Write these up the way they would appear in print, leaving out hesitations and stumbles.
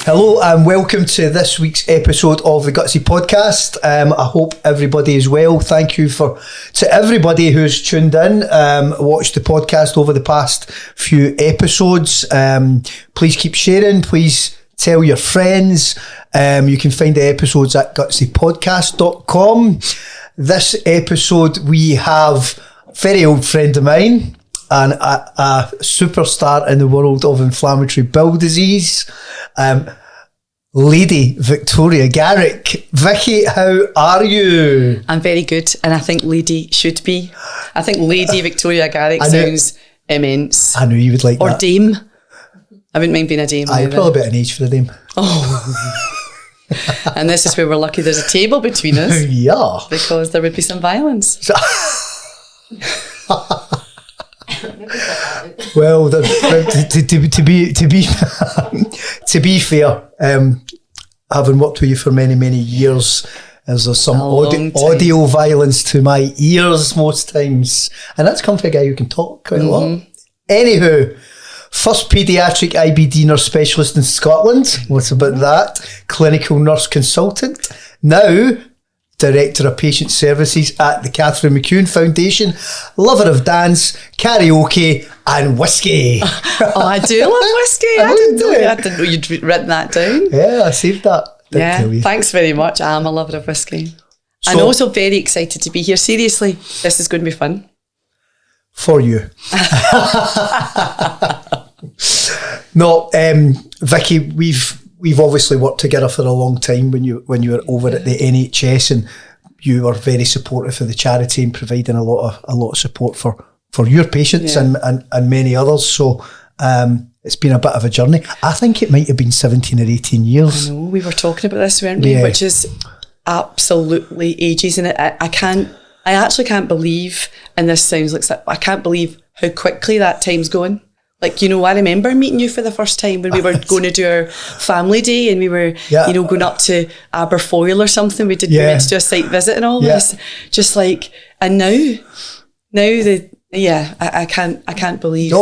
Hello and welcome to this week's episode of the GUTSY Podcast. I hope everybody is well. Thank you to everybody who's tuned in, watched the podcast over the past few episodes. Please keep sharing. Please tell your friends. You can find the episodes at gutsypodcast.com. This episode we have a very old friend of mine and a superstar in the world of inflammatory bowel disease. Lady Vikki Garrick. Vicky, how are you? I'm very good, and I think lady should be. I think Lady Vikki Garrick sounds immense. I knew you would like or that. Or dame. I wouldn't mind being a dame. I'm probably a bit an age for a dame. Oh. And this is where we're lucky there's a table between us. Yeah. Because there would be some violence. Well, to be fair, having worked with you for many years, there's some audio violence to my ears most times, and that's come from a guy who can talk quite a lot. Anywho, first paediatric IBD nurse specialist in Scotland. What's about that? Clinical nurse consultant. Now Director of Patient Services at the Catherine McEwan Foundation, lover of dance, karaoke and whiskey. Oh, I do love whiskey. I didn't know you'd written that down. Yeah, I saved that. Thanks very much. I'm a lover of whiskey. And also very excited to be here. Seriously, this is going to be fun. For you. No, Vicky, we've obviously worked together for a long time when you were over at the NHS, and you were very supportive of the charity and providing a lot of support for your patients and many others. So it's been a bit of a journey. I think it might have been 17 or 18 years. I know, we were talking about this, weren't we? Yeah. Which is absolutely ages. And I actually can't believe, and this sounds like, I can't believe how quickly that time's going. Like, I remember meeting you for the first time when we were going to do our family day, and we were, going up to Aberfoyle or something. We went to do a site visit and all this. Just like, and now I can't believe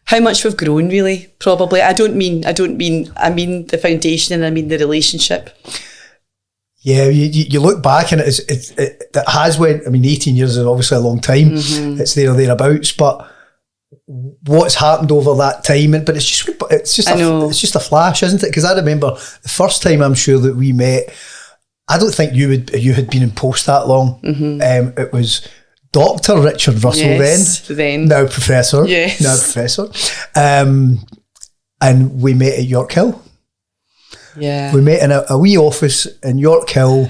how much we've grown, really. Probably. I mean the foundation, and I mean the relationship. Yeah, you look back and it has went. I mean, 18 years is obviously a long time. Mm-hmm. It's there or thereabouts, but what's happened over that time, but it's just a flash, isn't it? Because I remember the first time I'm sure that we met, I don't think you had been in post that long. Mm-hmm. It was Dr. Richard Russell then now Professor, and we met at York Hill. Yeah, we met in a wee office in York Hill,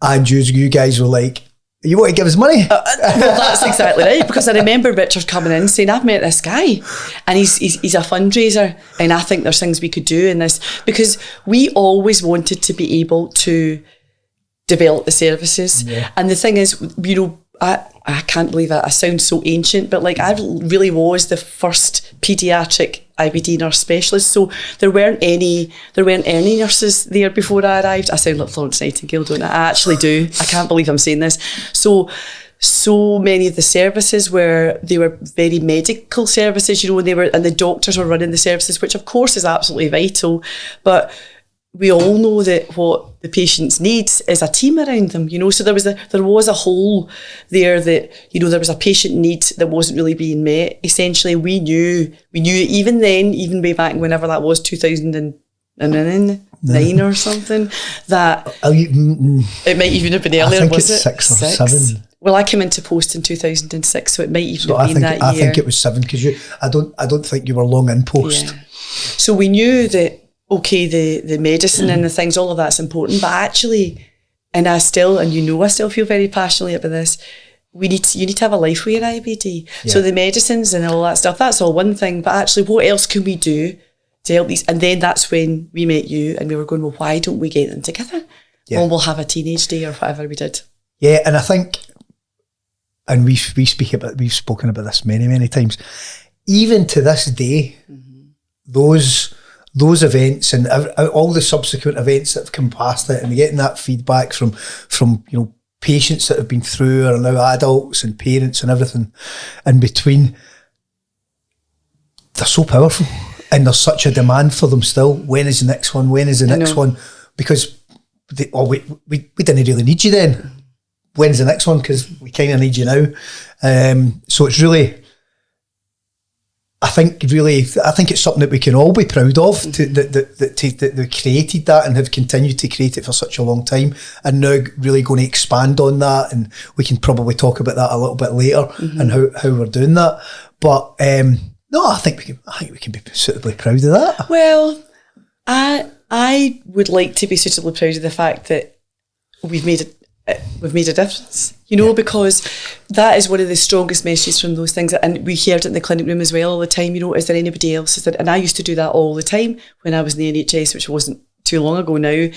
and you guys were like, you want to give us money? Well, that's exactly right, because I remember Richard coming in saying, I've met this guy and he's a fundraiser, and I think there's things we could do in this, because we always wanted to be able to develop the services. Yeah. And the thing is, I can't believe it. I sound so ancient, but like I really was the first paediatric IBD nurse specialist. So there weren't any nurses there before I arrived. I sound like Florence Nightingale, don't I? I actually do. I can't believe I'm saying this. So many of the services were very medical services, and the doctors were running the services, which of course is absolutely vital. But we all know that what the patients needs is a team around them, So there was a hole there that, there was a patient need that wasn't really being met. Essentially, we knew even then, even way back whenever that was, 2009 or something, that it might even have been earlier. I think it's 6 or 7. Well, I came into post in 2006, so it might even have been that year. I think it was 7, because I don't think you were long in post. Yeah. So we knew that. Okay, the medicine and the things, all of that's important, but actually, I still feel very passionately about this. You need to have a life with your IBD. Yeah. So the medicines and all that stuff, that's all one thing, but actually what else can we do to help these? And then that's when we met you, and we were going, well, why don't we get them together? Yeah. Well, we'll have a teenage day or whatever we did. Yeah, and I think, and we've spoken about this many times, even to this day, those events and all the subsequent events that have come past it, and getting that feedback from patients that have been through, or now adults and parents and everything in between, they're so powerful. And there's such a demand for them still. When is the next one? When is the next one? Because we didn't really need you then. When's the next one? Because we kind of need you now. So it's really, I think it's something that we can all be proud of, that we created that and have continued to create it for such a long time, and now really going to expand on that, and we can probably talk about that a little bit later and how we're doing that. But no, I think we can be suitably proud of that. Well, I would like to be suitably proud of the fact that we've made a difference, because that is one of the strongest messages from those things. And we heard it in the clinic room as well all the time, is there anybody else? And I used to do that all the time when I was in the NHS, which wasn't too long ago now.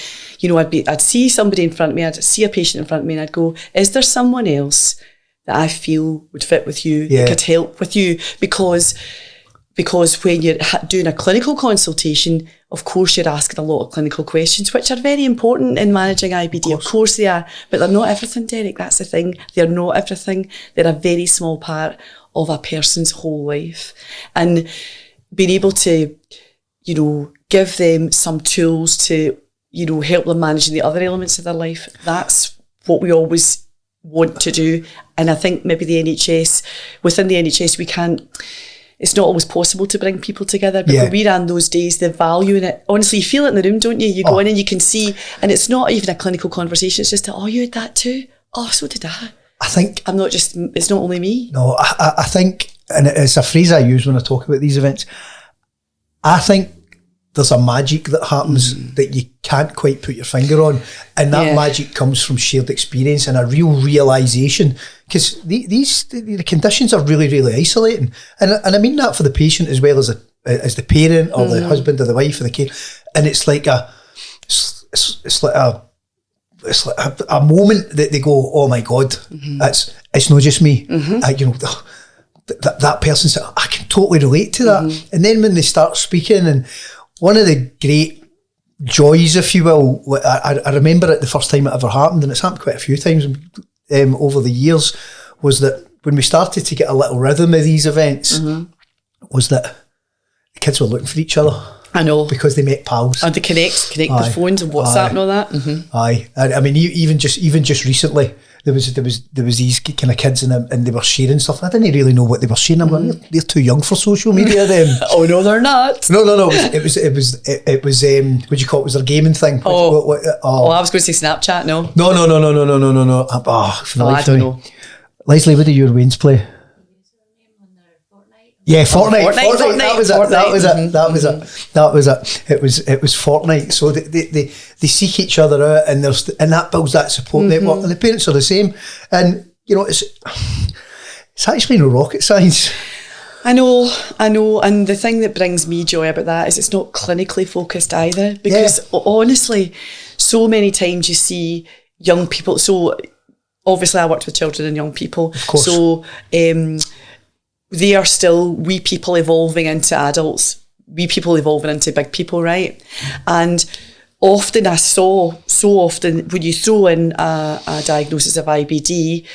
I'd see somebody in front of me, I'd see a patient in front of me, and I'd go, is there someone else that I feel would fit with you, that could help with you? Because when you're doing a clinical consultation, of course you're asking a lot of clinical questions, which are very important in managing IBD. Of course they are, but they're not everything, Derek. That's the thing. They're not everything. They're a very small part of a person's whole life. And being able to, give them some tools to, help them managing the other elements of their life, that's what we always want to do. And I think maybe within the NHS, it's not always possible to bring people together, but when we ran those days, the value in it, honestly, you feel it in the room, don't you? You go in and you can see, and it's not even a clinical conversation, it's just, you had that too? Oh, so did I. I think... it's not only me. No, I think, and it's a phrase I use when I talk about these events, I think there's a magic that happens that you can't quite put your finger on, and that magic comes from shared experience and a real realisation, because the conditions are really, really isolating, and I mean that for the patient as well as the parent or the husband or the wife or the kid, and it's like a moment that they go, oh my God, it's not just me, that person said, I can totally relate to that, and then when they start speaking, and one of the great joys, if you will, I remember it the first time it ever happened, and it's happened quite a few times over the years, was that when we started to get a little rhythm of these events, was that the kids were looking for each other. I know. Because they met pals. And they connect their phones and WhatsApp and all that. Aye. I mean, even just recently, there was these kind of kids and they were sharing stuff. I didn't really know what they were sharing. I'm like, they're too young for social media then. Oh no, they're not. No. It was what do you call it? Was their gaming thing? I was going to say Snapchat. No. No. I don't know. Leslie, what do your Waynes play? Yeah, Fortnite. That was it. It was Fortnite. So they seek each other out, and that builds that support network. And the parents are the same. And it's actually no rocket science. I know. And the thing that brings me joy about that is it's not clinically focused either. Because honestly, so many times you see young people. So obviously, I worked with children and young people. Of course. So they are still wee people evolving into adults, wee people evolving into big people, right? And often so often when you throw in a diagnosis of IBD,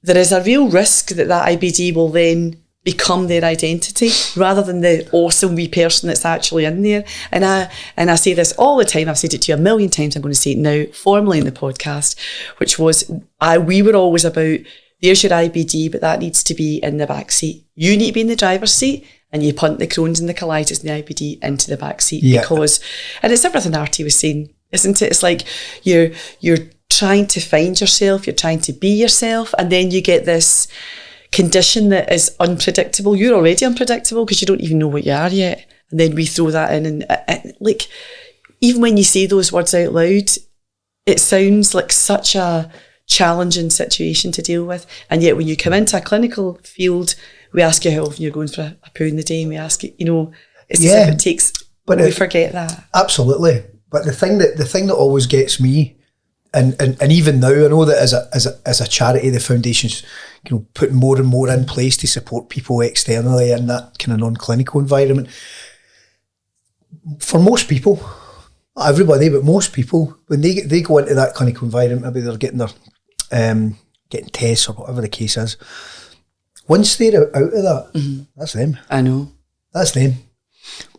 there is a real risk that IBD will then become their identity rather than the awesome wee person that's actually in there. And I say this all the time. I've said it to you a million times. I'm going to say it now formally in the podcast, which was we were always about, there's your IBD, but that needs to be in the back seat. You need to be in the driver's seat, and you punt the Crohn's and the colitis and the IBD into the back seat because, and it's everything Artie was saying, isn't it? It's like you're trying to find yourself, you're trying to be yourself, and then you get this condition that is unpredictable. You're already unpredictable because you don't even know what you are yet, and then we throw that in, and like even when you say those words out loud, it sounds like such a challenging situation to deal with, and yet when you come into a clinical field, we ask you how often you're going for a poo in the day, and we ask you, it's as if it takes, but we forget that. Absolutely. But the thing that always gets me, and even now, I know that as a charity, the foundation's putting more and more in place to support people externally in that kind of non-clinical environment. For most people, not everybody, but most people, when they go into that clinical environment, maybe they're getting their getting tests or whatever the case is. Once they're out of that, that's them. I know. That's them.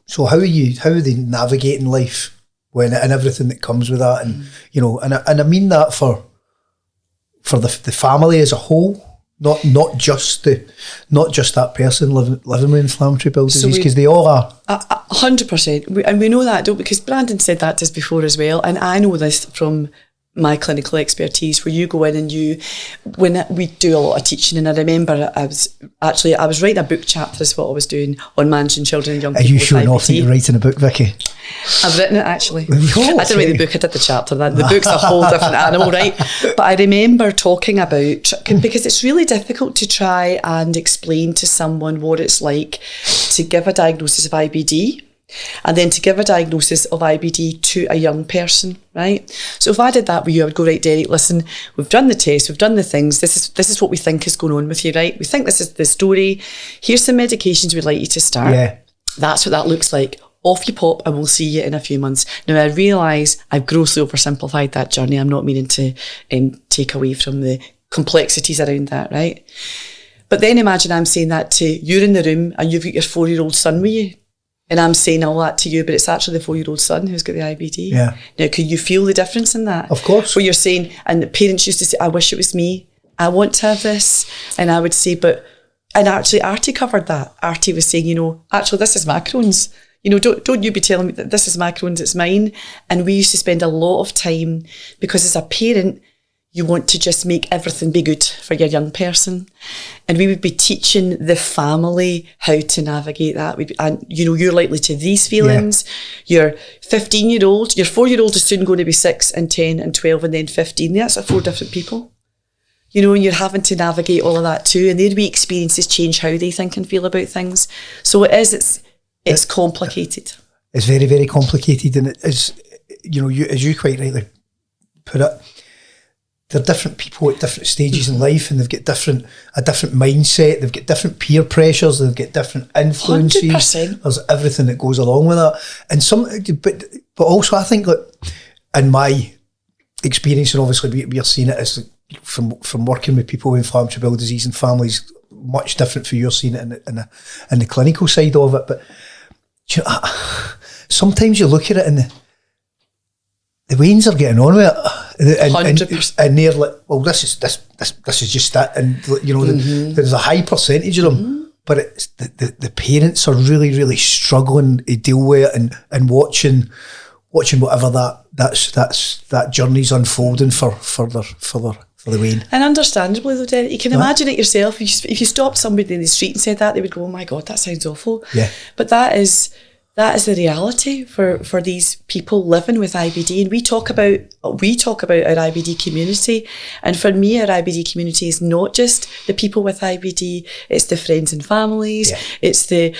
So how are they navigating life and everything that comes with that, and you know, and I mean that for the family as a whole, not just that person living with inflammatory bowel disease, because they all are. 100%, and we know that, don't, because Brandon said that to us before as well, and I know this from my clinical expertise, where you go in and when we do a lot of teaching, and I remember I was writing a book chapter is what I was doing on managing children and young people. Are you showing off that you're writing a book, Vikki? I've written it, actually. I didn't write the book, I did the chapter. The book's a whole different animal, right? But I remember talking about, because it's really difficult to try and explain to someone what it's like to give a diagnosis of IBD, and then to give a diagnosis of IBD to a young person, right? So if I did that with you, I would go, right, Derek, listen, we've done the test, we've done the things, this is what we think is going on with you, right? We think this is the story. Here's some medications we'd like you to start. Yeah. That's what that looks like. Off you pop, and we'll see you in a few months. Now, I realise I've grossly oversimplified that journey. I'm not meaning to take away from the complexities around that, right? But then imagine I'm saying that to you're in the room and you've got your 4-year-old son with you. And I'm saying all that to you, but it's actually the 4-year-old son who's got the IBD. Yeah. Now, can you feel the difference in that? Of course. Where you're saying, and the parents used to say, I wish it was me. I want to have this. And I would say, and actually Artie covered that. Artie was saying, actually this is my Crohn's. Don't you be telling me that this is my Crohn's, it's mine. And we used to spend a lot of time, because as a parent, you want to just make everything be good for your young person. And we would be teaching the family how to navigate that. You're likely to these feelings. Yeah. Your 15-year-old, your 4-year-old is soon going to be 6 and 10 and 12 and then 15. That's 4 different people. And you're having to navigate all of that too. And their wee experiences change how they think and feel about things. So it's complicated. It's very, very complicated. And it is, as you quite rightly put it, they're different people at different stages in life, and they've got a different mindset, they've got different peer pressures, they've got different influences. 100%. There's everything that goes along with that. And but also I think that in my experience, and obviously we're seeing it as from working with people with inflammatory bowel disease and families, much different for you seeing it in the clinical side of it. But sometimes you look at it and the Waynes are getting on with it. And they're like, well, this is just that, and there's a high percentage of them, but it's the parents are really, really struggling to deal with it and watching whatever that journey's unfolding for the Wayne. And understandably, though, Derek, you can imagine it yourself. If you stopped somebody in the street and said that, they would go, "Oh my God, that sounds awful." Yeah. But that is the reality for these people living with IBD. And we talk about our IBD community. And for me, our IBD community is not just the people with IBD, it's the friends and families, it's the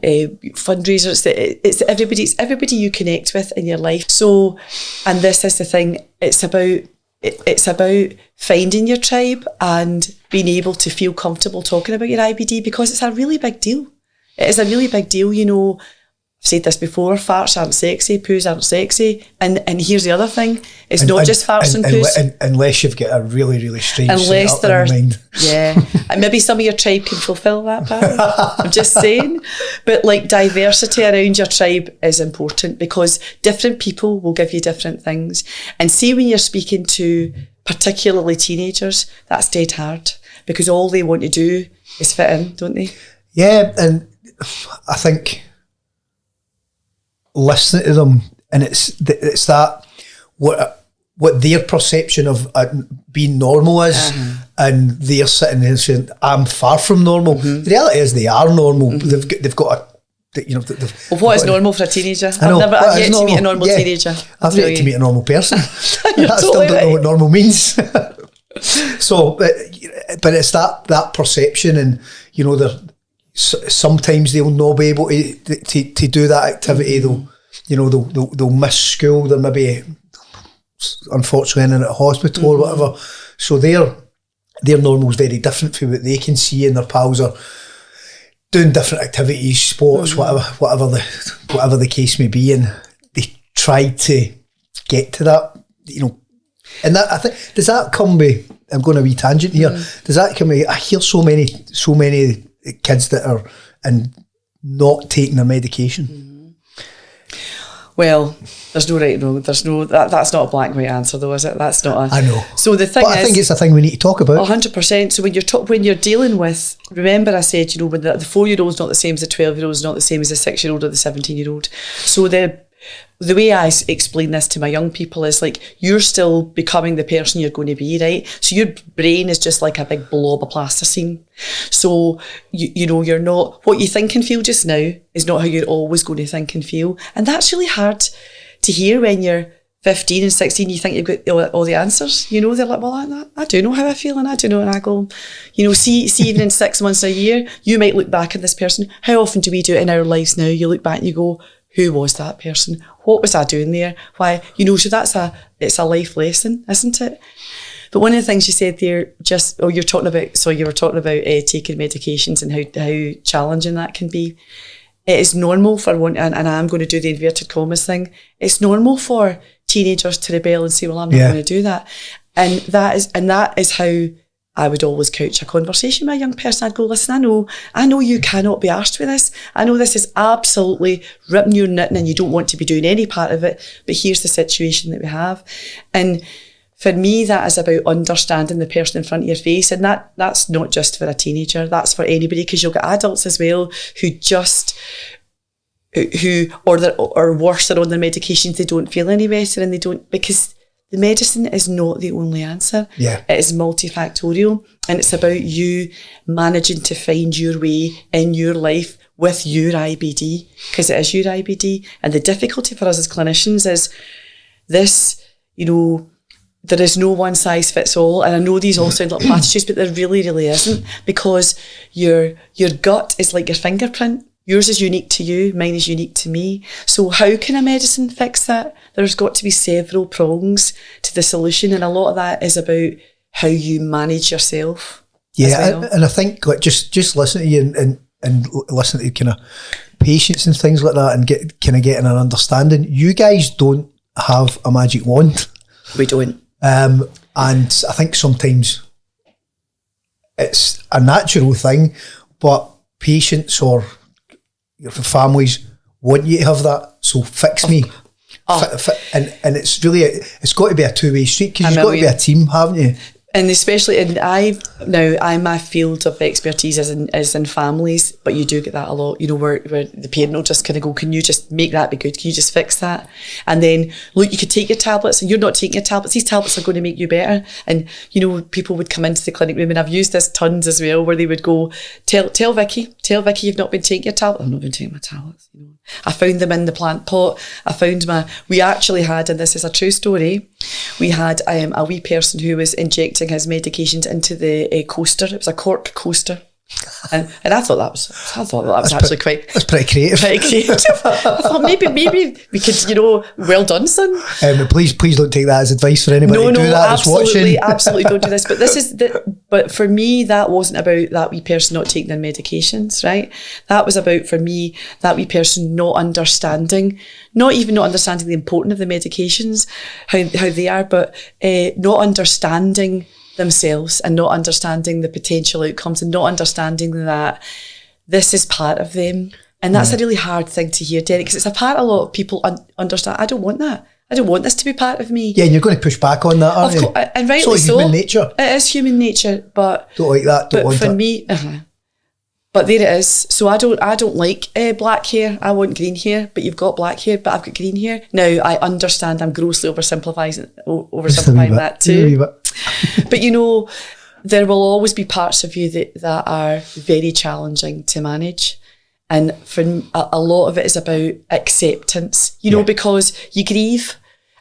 fundraisers, it's everybody you connect with in your life. So, and this is the thing, it's about finding your tribe and being able to feel comfortable talking about your IBD, because it's a really big deal. It is a really big deal, I've said this before, farts aren't sexy, poos aren't sexy. And here's the other thing, it's not just farts and poos. Unless you've got a really, really strange unless setup in your mind. Yeah. And maybe some of your tribe can fulfil that, Barry. I'm just saying. But diversity around your tribe is important, because different people will give you different things. And see, when you're speaking to particularly teenagers, that's dead hard, because all they want to do is fit in, don't they? Yeah, and I think listening to them, and it's that what their perception of being normal is, and they're sitting there saying, "I'm far from normal." The reality is they are normal. They've got what is normal for a teenager? I've yet to meet a normal teenager. I've yet to meet a normal person. I still don't know what normal means. So, but it's that perception, and sometimes they'll not be able to do that activity. They'll miss school. They're maybe unfortunately in a hospital or whatever. So their normal is very different from what they can see, and their pals are doing different activities, sports, whatever the case may be, and they try to get to that. And that, I think, does that come with? I'm going a wee tangent here. Does that come with? I hear so many kids that are in not taking their medication? Well, there's no right and wrong. There's no that's not a black and white answer, though, is it? That's not. I know. So the thing but I think it's a thing we need to talk about. 100%. So when you're dealing with, remember I said, when the 4-year-old's not the same as the 12-year-old, is not the same as the 6-year-old or the 17-year-old. So the way I explain this to my young people is like, you're still becoming the person you're going to be, right? So your brain is just like a big blob of plasticine. So, you're not, what you think and feel just now is not how you're always going to think and feel. And that's really hard to hear when you're 15 and 16, you think you've got all the answers. They're like, well, I do know how I feel and I do know. And I go, see even in 6 months, a year, you might look back at this person. How often do we do it in our lives now? You look back and you go, who was that person? What was I doing there? Why? So it's a life lesson, isn't it? But one of the things you said there, you were talking about taking medications and how challenging that can be. It is normal for one, and I'm going to do the inverted commas thing. It's normal for teenagers to rebel and say, well, I'm not going to do that. And that is how I would always couch a conversation with a young person. I'd go, listen, I know you cannot be arsed with this. I know this is absolutely ripping your knitting and you don't want to be doing any part of it, but here's the situation that we have. And for me, that is about understanding the person in front of your face. And that's not just for a teenager, that's for anybody, because you'll get adults as well or worse, are on their medications, they don't feel any better, and they don't, because the medicine is not the only answer. Yeah. It is multifactorial, and it's about you managing to find your way in your life with your IBD, because it is your IBD. And the difficulty for us as clinicians is this, there is no one size fits all. And I know these all sound like platitudes, but there really, really isn't, because your gut is like your fingerprint. Yours is unique to you, mine is unique to me. So how can a medicine fix that? There's got to be several prongs to the solution, and a lot of that is about how you manage yourself. Yeah, and I think like just listen to you and listen to kind of patients and things like that, and getting an understanding. You guys don't have a magic wand. We don't. And I think sometimes it's a natural thing, but patients or your families want you to have that, so fix me. And it's really, it's got to be a two-way street, because you've got to be a team, haven't you? And especially, my field of expertise is in families, but you do get that a lot, where the parent will just kind of go, can you just make that be good? Can you just fix that? And then, look, you could take your tablets, and you're not taking your tablets. These tablets are going to make you better. And, people would come into the clinic room, and I've used this tons as well, where they would go, tell Vikki you've not been taking your tablets. I've not been taking my tablets. I found them in the plant pot. We actually had, and this is a true story, we had a wee person who was injecting his medications into the coaster. It was a cork coaster. And I thought that was actually that's pretty creative. I thought maybe we could, well done, son. Please don't take that as advice for anybody. No, do that absolutely, absolutely don't do this. But but for me, that wasn't about that wee person not taking their medications, right? That was about, for me, that wee person not even understanding the importance of the medications, how they are, but not understanding themselves, and not understanding the potential outcomes, and not understanding that this is part of them. And that's a really hard thing to hear, Derek, because it's a part a lot of people understand. I don't want that. I don't want this to be part of me. Yeah, and you're going to push back on that, aren't you? And rightly so. It's human nature. It is human nature, but don't like that. Don't want for it. me, but there it is. So I don't like black hair. I want green hair, but you've got black hair, but I've got green hair. Now I understand I'm grossly oversimplifying that too. But there will always be parts of you that are very challenging to manage. And for a lot of it is about acceptance, because you grieve.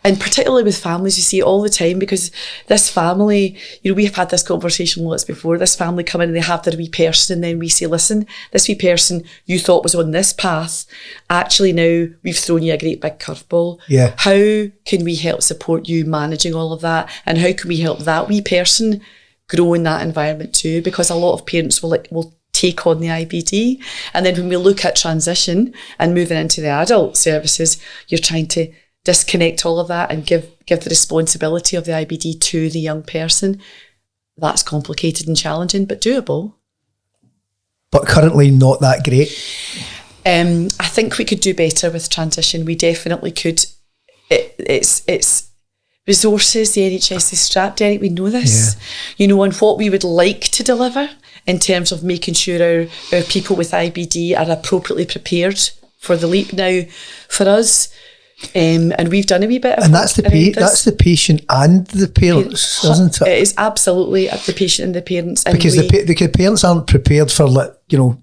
And particularly with families, you see it all the time, because this family, we have had this conversation lots before, this family come in and they have their wee person, and then we say, listen, this wee person you thought was on this path, actually now we've thrown you a great big curveball. Yeah. How can we help support you managing all of that? And how can we help that wee person grow in that environment too? Because a lot of parents will take on the IBD. And then when we look at transition and moving into the adult services, you're trying to disconnect all of that and give the responsibility of the IBD to the young person. That's complicated and challenging, but doable. But currently not that great. I think we could do better with transition. We definitely could. It's resources, the NHS is strapped, Derek, we know this. And what we would like to deliver in terms of making sure our people with IBD are appropriately prepared for the leap. Now, for us, and we've done a wee bit of and that's the patient and the parents, isn't it? It is absolutely the patient and the parents. And because the parents aren't prepared for, and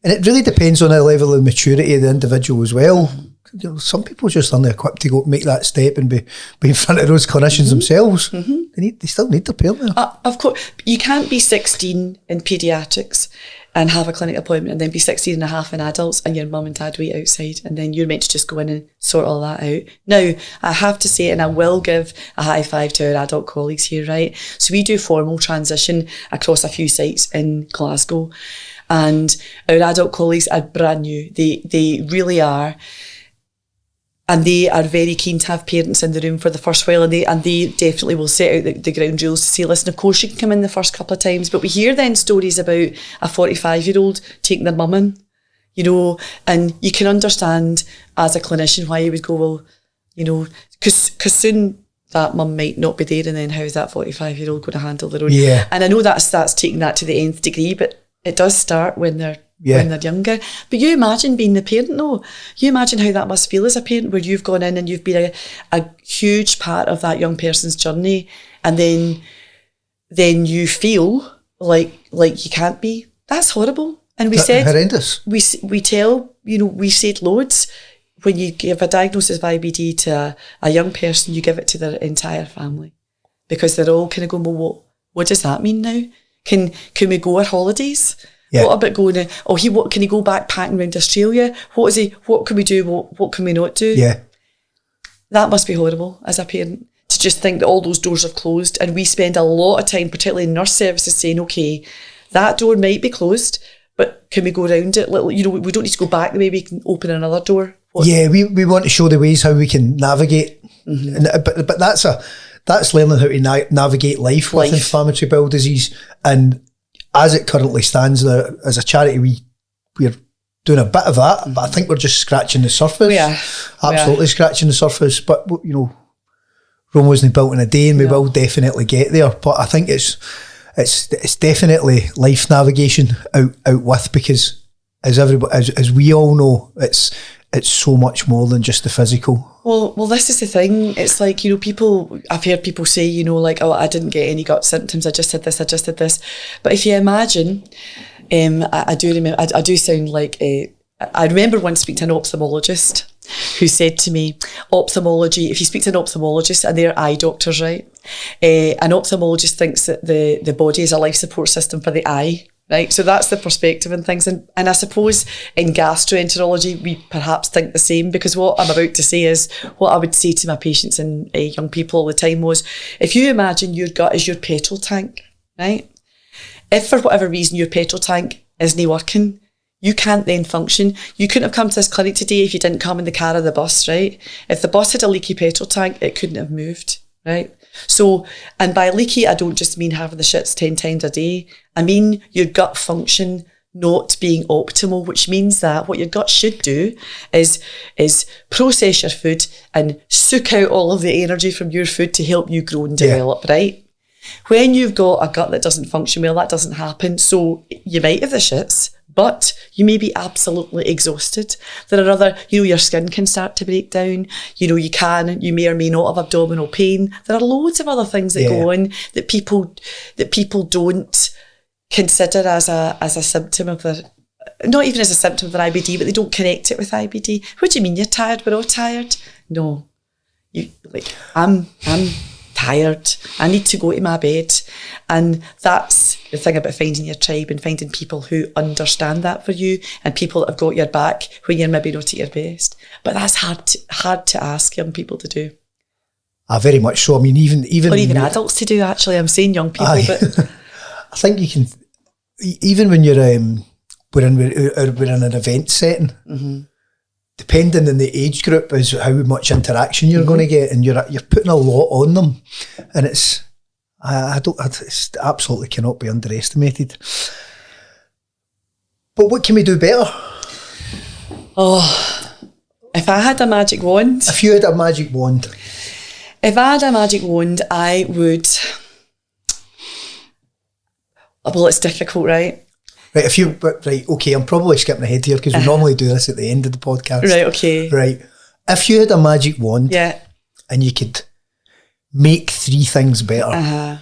it really depends on the level of maturity of the individual as well. Some people just aren't equipped to go make that step and be in front of those clinicians themselves. They still need their parent there. Of course, you can't be 16 in paediatrics and have a clinic appointment and then be 16 and a half in adults and your mum and dad wait outside and then you're meant to just go in and sort all that out. Now, I have to say, and I will give a high five to our adult colleagues here, right? So we do formal transition across a few sites in Glasgow, and our adult colleagues are brand new. They really are. And they are very keen to have parents in the room for the first while, and they definitely will set out the ground rules to say, listen, of course you can come in the first couple of times, but we hear then stories about a 45-year-old taking their mum in, and you can understand as a clinician why you would go, well, because soon that mum might not be there, and then how's that 45-year-old going to handle their own? Yeah. And I know that's taking that to the nth degree, but it does start when they're younger. But you imagine being the parent, though. You imagine how that must feel as a parent, where you've gone in and you've been a huge part of that young person's journey, and then you feel like you can't be. That's horrible. And we said horrendous. We said loads. When you give a diagnosis of IBD to a young person, you give it to their entire family, because they're all kind of going, well, what does that mean now? Can we go on holidays? Yeah. What about going? Can he go backpacking around Australia? What can we do? What can we not do? Yeah, that must be horrible as a parent, to just think that all those doors have closed, and we spend a lot of time, particularly in nurse services, saying, okay, that door might be closed, but can we go around it? We don't need to go back the way, we can open another door. We want to show the ways how we can navigate, but that's learning how to navigate life with inflammatory bowel disease. And as it currently stands, as a charity, we're doing a bit of that, but I think we're just scratching the surface. Absolutely scratching the surface. But Rome wasn't built in a day, and we will definitely get there. But I think it's definitely life navigation out with, because as we all know, it's so much more than just the physical. Well, this is the thing. It's like, I've heard people say, I didn't get any gut symptoms, I just had this. But if you imagine, I do sound like I remember once speaking to an ophthalmologist who said to me, ophthalmology, if you speak to an ophthalmologist, and they're eye doctors, right? An ophthalmologist thinks that the body is a life support system for the eye. Right, so that's the perspective and things, and I suppose in gastroenterology we perhaps think the same, because what I'm about to say is what I would say to my patients and young people all the time was, if you imagine your gut is your petrol tank, right? If for whatever reason your petrol tank isn't working, you can't then function. You couldn't have come to this clinic today if you didn't come in the car or the bus, right? If the bus had a leaky petrol tank, it couldn't have moved, right? So, and by leaky, I don't just mean having the shits 10 times a day. I mean your gut function not being optimal, which means that what your gut should do is process your food and suck out all of the energy from your food to help you grow and develop, right? When you've got a gut that doesn't function well, that doesn't happen. So you might have the shits, but you may be absolutely exhausted. There are other, your skin can start to break down. You may or may not have abdominal pain. There are loads of other things that go on that people don't consider as a symptom of their, not even as a symptom of their IBD, but they don't connect it with IBD. What do you mean you're tired? We're all tired. No, I'm tired. I need to go to my bed. And that's the thing about finding your tribe and finding people who understand that for you, and people that have got your back when you're maybe not at your best. But that's hard to ask young people to do. Very much so. I mean, even adults to do, actually. I'm saying young people, but I think you can, even when you're we're in an event setting, depending on the age group is how much interaction you're going to get, and you're putting a lot on them, and it's absolutely cannot be underestimated. But what can we do better? Oh, if I had a magic wand. If you had a magic wand. If I had a magic wand, I would... Well, it's difficult, right? Right, okay, I'm probably skipping ahead here because we normally do this at the end of the podcast. Right, okay. Right. If you had a magic wand, yeah, and you could make 3 things better,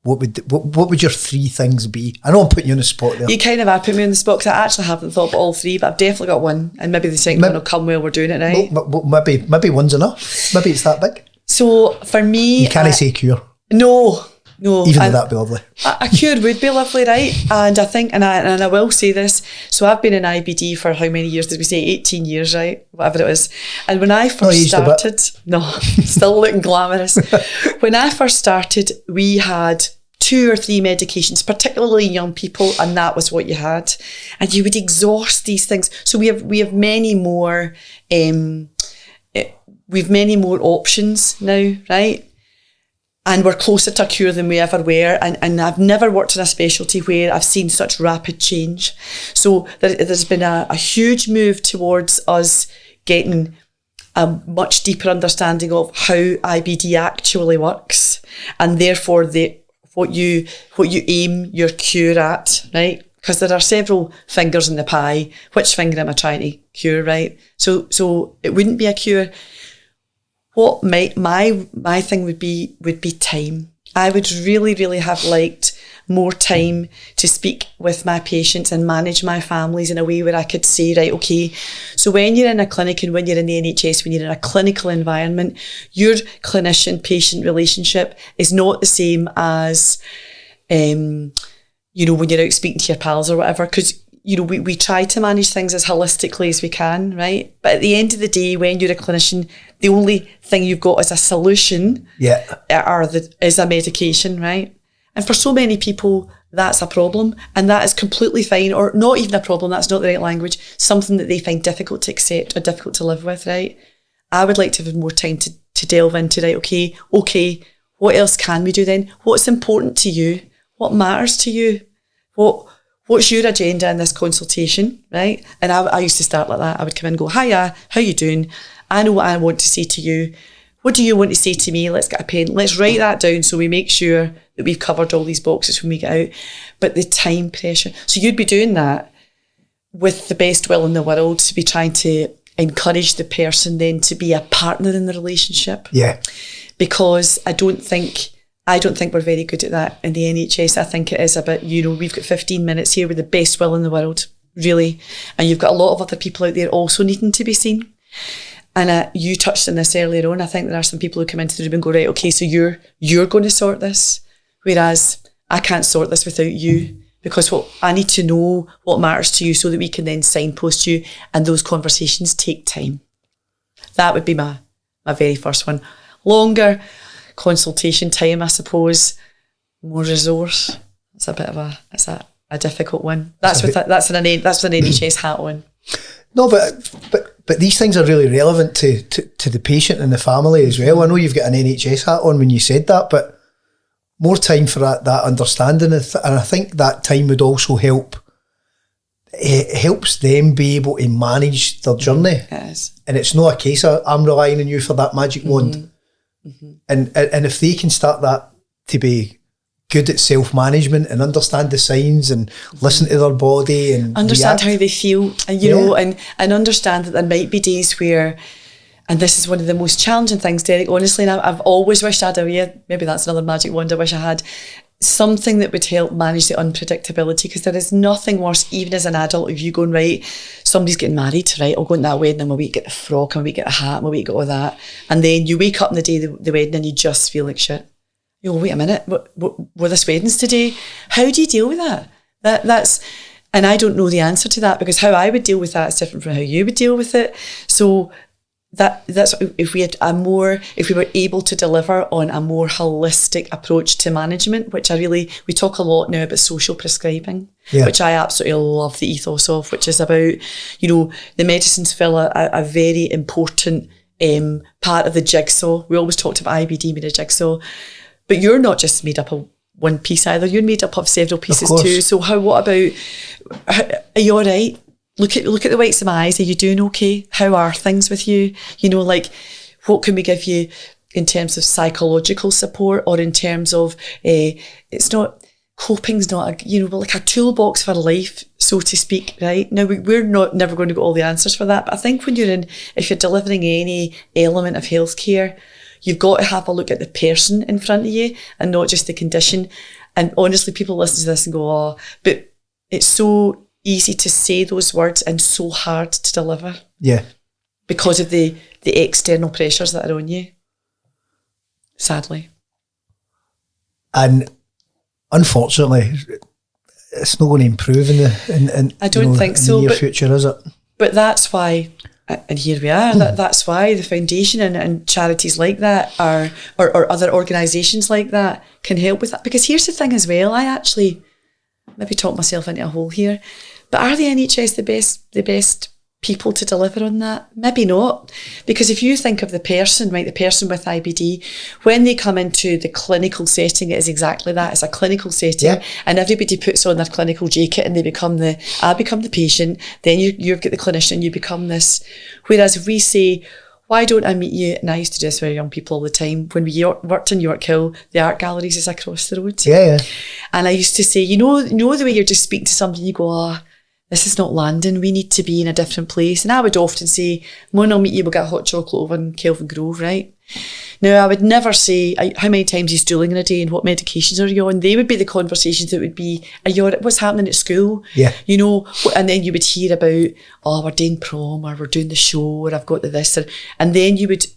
what would your 3 things be? I know I'm putting you on the spot there. You kind of are putting me on the spot because I actually haven't thought about all 3, but I've definitely got one, and maybe the second one will come while we're doing it, right? Well, maybe one's enough. Maybe it's that big. So for me, you can't say cure. No. Even though that'd be lovely. A cure would be lovely, right? And I think, and I will say this, so I've been in IBD for how many years? Did we say 18 years, right? Whatever it was. And when I first started, still looking glamorous. When I first started, we had 2 or 3 medications, particularly in young people, and that was what you had. And you would exhaust these things. So we have many more, options now, right? And we're closer to a cure than we ever were. And I've never worked in a specialty where I've seen such rapid change. So there's been a huge move towards us getting a much deeper understanding of how IBD actually works, and therefore what you aim your cure at, right? Because there are several fingers in the pie. Which finger am I trying to cure, right? So it wouldn't be a cure. What my thing would be time. I would really, really have liked more time to speak with my patients and manage my families in a way where I could say, right, okay, so when you're in a clinic and when you're in the NHS, when you're in a clinical environment, your clinician-patient relationship is not the same as, when you're out speaking to your pals or whatever, because we try to manage things as holistically as we can, right? But at the end of the day, when you're a clinician, the only thing you've got as a solution is a medication, right? And for so many people, that's a problem. And that is completely fine, or not even a problem, that's not the right language, something that they find difficult to accept or difficult to live with, right? I would like to have more time to delve into, right, okay, what else can we do then? What's important to you? What matters to you? What's your agenda in this consultation, right? And I used to start like that. I would come in and go, hiya, how you doing? I know what I want to say to you. What do you want to say to me? Let's get a pen. Let's write that down so we make sure that we've covered all these boxes when we get out. But the time pressure. So you'd be doing that with the best will in the world, to be trying to encourage the person then to be a partner in the relationship. Yeah. Because I don't think we're very good at that in the NHS. I think it is a bit, we've got 15 minutes here with the best will in the world, really. And you've got a lot of other people out there also needing to be seen. And you touched on this earlier on. I think there are some people who come into the room and go, right, okay, so you're going to sort this, whereas I can't sort this without you, because I need to know what matters to you so that we can then signpost you, and those conversations take time. That would be my very first one. Longer consultation time, I suppose. More resource. It's a bit of a difficult one. That's with an NHS hat on. No, but these things are really relevant to the patient and the family as well. I know you've got an NHS hat on when you said that, but more time for that understanding, and I think that time would also help. It helps them be able to manage their journey. It is. And it's not a case of I'm relying on you for that magic wand. Mm-hmm. And if they can start that to be good at self-management and understand the signs and listen to their body and understand react. how they feel, and know, and understand that there might be days where, and this is one of the most challenging things, Derek, honestly, and I've always wished I had maybe that's another magic wand I wish I had, something that would help manage the unpredictability, because there is nothing worse, even as an adult, if you going, right, somebody's getting married, right, I'll go to that wedding, and we'll get the frock, and we'll get a hat, and we'll get all that, and then you wake up on the day of the wedding and you just feel like shit. You go, wait a minute, were this weddings today? How do you deal with that? That's, and I don't know the answer to that, because how I would deal with that is different from how you would deal with it. So that's if we were able to deliver on a more holistic approach to management, which we talk a lot now about social prescribing, which I absolutely love the ethos of, which is about, the medicines fill a very important part of the jigsaw. We always talked about IBD being a jigsaw. But you're not just made up of one piece either. You're made up of several pieces too. So what about, are you all right? look at the whites of my eyes. Are you doing okay? How are things with you? You know, like, what can we give you in terms of psychological support, or in terms of, it's not, coping's not, like a toolbox for life, so to speak, right? Now, we're never going to get all the answers for that, but I think if you're delivering any element of healthcare, you've got to have a look at the person in front of you and not just the condition. And honestly, people listen to this and go, oh, but it's so easy to say those words and so hard to deliver. Yeah. Because of the external pressures that are on you. Sadly. And unfortunately, it's not going to improve in I don't think so, the near future, is it? But that's why, and here we are, that's why the foundation and charities like that or other organisations like that can help with that. Because here's the thing as well, I actually maybe talk myself into a hole here, but are the NHS the best people to deliver on that? Maybe not. Because if you think of the person with IBD, when they come into the clinical setting, it is exactly that. It's a clinical setting, and everybody puts on their clinical jacket and I become the patient, then you've got the clinician, you become this. Whereas if we say, why don't I meet you? And I used to do this with young people all the time. When we worked in York Hill, the art galleries is across the road. Yeah. And I used to say, you know the way you're just speaking to somebody, you go, this is not landing, we need to be in a different place. And I would often say, when I'll meet you, we'll get a hot chocolate over in Kelvin Grove, right? Now, I would never say, how many times are you stooling in a day and what medications are you on? They would be the conversations that would be, what's happening at school? Yeah. And then you would hear about, we're doing prom, or we're doing the show, or I've got this. And then you would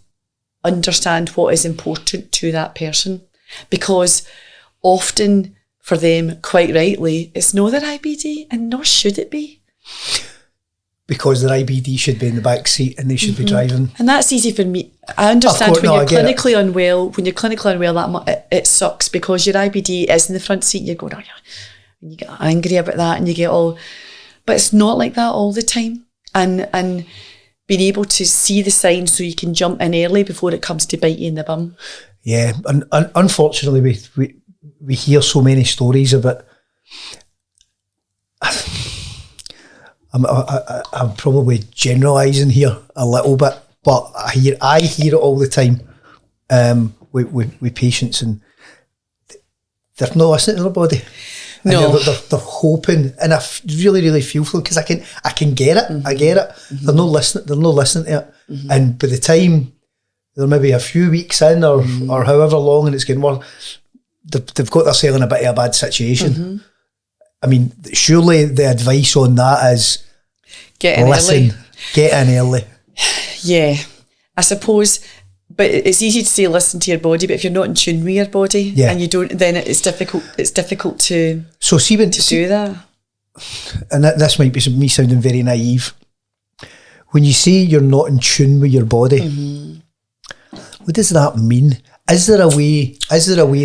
understand what is important to that person. Because often, for them, quite rightly, it's not their IBD, and nor should it be. Because their IBD should be in the back seat and they should be driving. And that's easy for me. I understand when you're clinically unwell, it sucks because your IBD is in the front seat and you're going, and you get angry about that and you get all, but it's not like that all the time. And being able to see the signs so you can jump in early before it comes to bite you in the bum. Yeah, and unfortunately we hear so many stories about. I'm probably generalising here a little bit, but I hear it all the time with patients, and they're not listening to their body. No, they're hoping, and I really, really feel for them because I can get it. Mm-hmm. I get it. Mm-hmm. They're not listening to it, mm-hmm. And by the time they're maybe a few weeks in or however long, and it's getting more, they've got themselves in a bit of a bad situation. Mm-hmm. I mean, surely the advice on that is get in early. Yeah, I suppose, but it's easy to say listen to your body, but if you're not in tune with your body and you don't, then it's difficult to do that. And this might be me sounding very naive. When you say you're not in tune with your body, what does that mean? Is there a way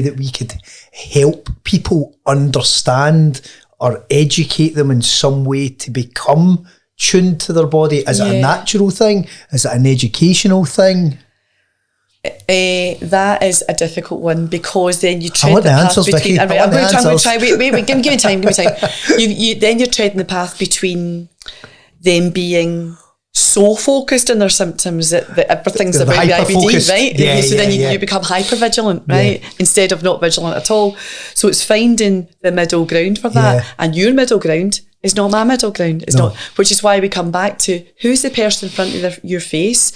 that we could help people understand or educate them in some way to become tuned to their body? Is it a natural thing? Is it an educational thing? That is a difficult one because then you tread the path between. I'm going to try. Wait, give me time. Then you're treading the path between them being so focused on their symptoms that everything's about the IBD, right? Yeah, so then you become hyper-vigilant, right? Yeah. Instead of not vigilant at all. So it's finding the middle ground for that. Yeah. And your middle ground is not my middle ground. It's not, which is why we come back to who's the person in front of your face?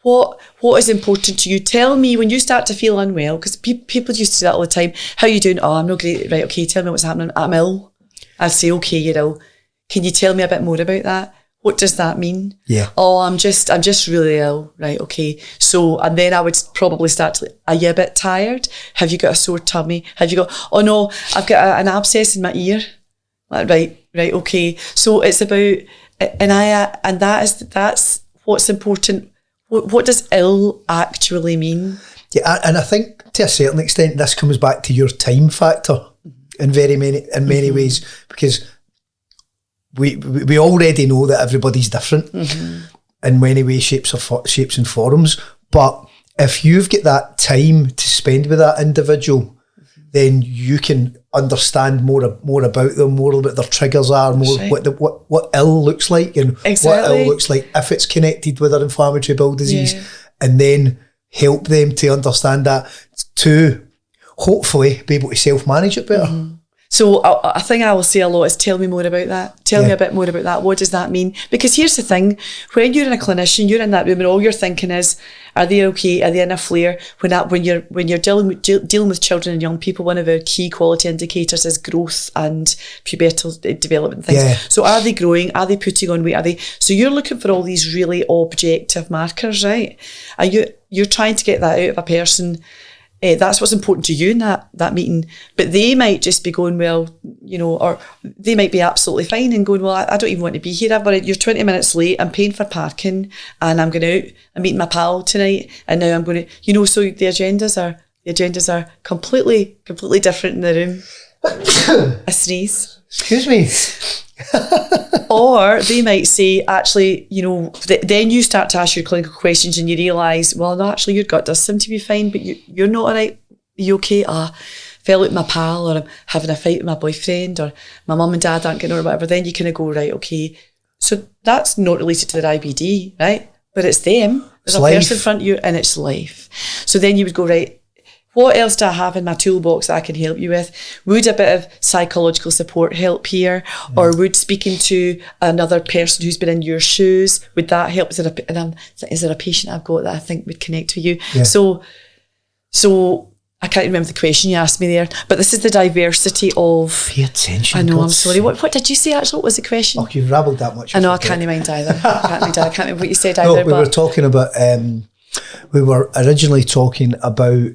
What is important to you? Tell me when you start to feel unwell, because people used to do that all the time. How are you doing? Oh, I'm not great. Right, okay, tell me what's happening. I'm ill. I'll say, okay, you're ill. Can you tell me a bit more about that? What does that mean? Yeah. Oh, I'm just really ill. Right, okay. So, and then I would probably start to, are you a bit tired? Have you got a sore tummy? Have you got, oh no, I've got an abscess in my ear. Right, okay. So it's about, and that's what's important. What does ill actually mean? Yeah, and I think to a certain extent this comes back to your time factor in many ways, because we already know that everybody's different in many ways, shapes and forms. But if you've got that time to spend with that individual, then you can understand more about them, more about their triggers are, more right. what ill looks like, and exactly. what ill looks like if it's connected with their inflammatory bowel disease, and then help them to understand that, to hopefully be able to self-manage it better. Mm-hmm. So a thing I will say a lot is, tell me more about that. Tell me a bit more about that. What does that mean? Because here's the thing, when you're in a clinician, you're in that room and all you're thinking is, are they okay? Are they in a flare? When you're dealing with children and young people, one of our key quality indicators is growth and pubertal development things. Yeah. So are they growing? Are they putting on weight? So you're looking for all these really objective markers, right? You're trying to get that out of a person. That's what's important to you in that meeting, but they might just be going, well, or they might be absolutely fine and going, well, I don't even want to be here. You're 20 minutes late. I'm paying for parking, and I'm going out. I'm meeting my pal tonight, and now I'm going to, so the agendas are completely different in the room. A sneeze. Excuse me. Or they might say, actually, then you start to ask your clinical questions and you realise, well, no, actually your gut does seem to be fine, but you're not all right. Are you okay? Fell out with my pal, or I'm having a fight with my boyfriend, or my mum and dad aren't getting on, or whatever. Then you kind of go, right, okay. So that's not related to their IBD, right? But it's them. There's a person in front of you, and it's life. So then you would go, right, what else do I have in my toolbox that I can help you with? Would a bit of psychological support help here? Or would speaking to another person who's been in your shoes, would that help? Is there a patient I've got that I think would connect with you? Yeah. So I can't remember the question you asked me there, but this is the diversity of... Pay attention. I know, I'm sorry. What did you say actually? What was the question? Oh, you've rabbled that much. I know, I can't mind either. I can't remember what you said either. No, we were talking about... we were originally talking about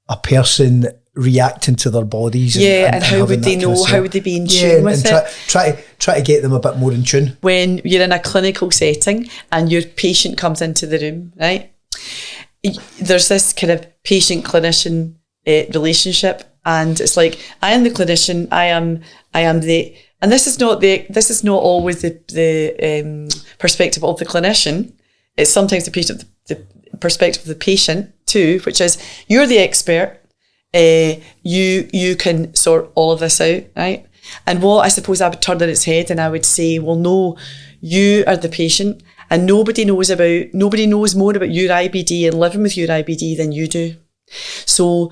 a person reacting to their bodies. And how would they know? How would they be in tune with it? Try to get them a bit more in tune. When you're in a clinical setting and your patient comes into the room, right? There's this kind of patient-clinician relationship, and it's like, I am the clinician. I am the, and this is not always the perspective of the clinician. It's sometimes the perspective of the patient too, which is, you're the expert, you can sort all of this out, right? And what I suppose I would turn on its head and I would say, well, no, you are the patient, and nobody knows more about your IBD and living with your IBD than you do. So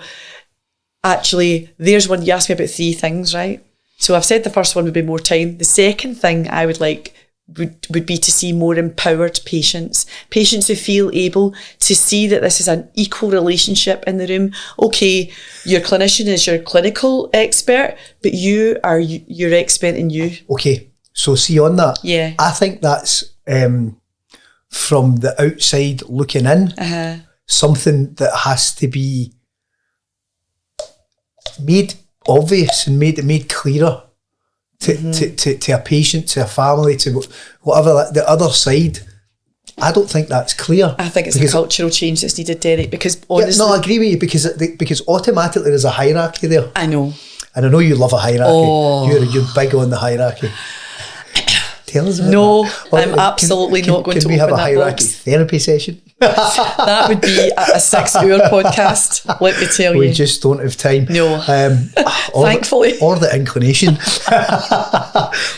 actually, there's one, you asked me about 3 things, right? So I've said the first one would be more time. The second thing I would like would be to see more empowered patients who feel able to see that this is an equal relationship in the room. Okay, your clinician is your clinical expert, but you are your expert in you. Okay, so see on that, yeah, I think that's from the outside looking in, something that has to be made obvious and made clearer to a patient, to a family, to whatever. The other side, I don't think that's clear. I think it's a cultural change that's needed, Derek, because honestly... I agree with you, because automatically there's a hierarchy there. I know. And I know you love a hierarchy. Oh. You're big on the hierarchy. Tell us about that. I'm absolutely not going to open that box. Can we have a hierarchy therapy session? That would be a 6-hour podcast, let me tell you. We just don't have time. No. Thankfully. Or the inclination.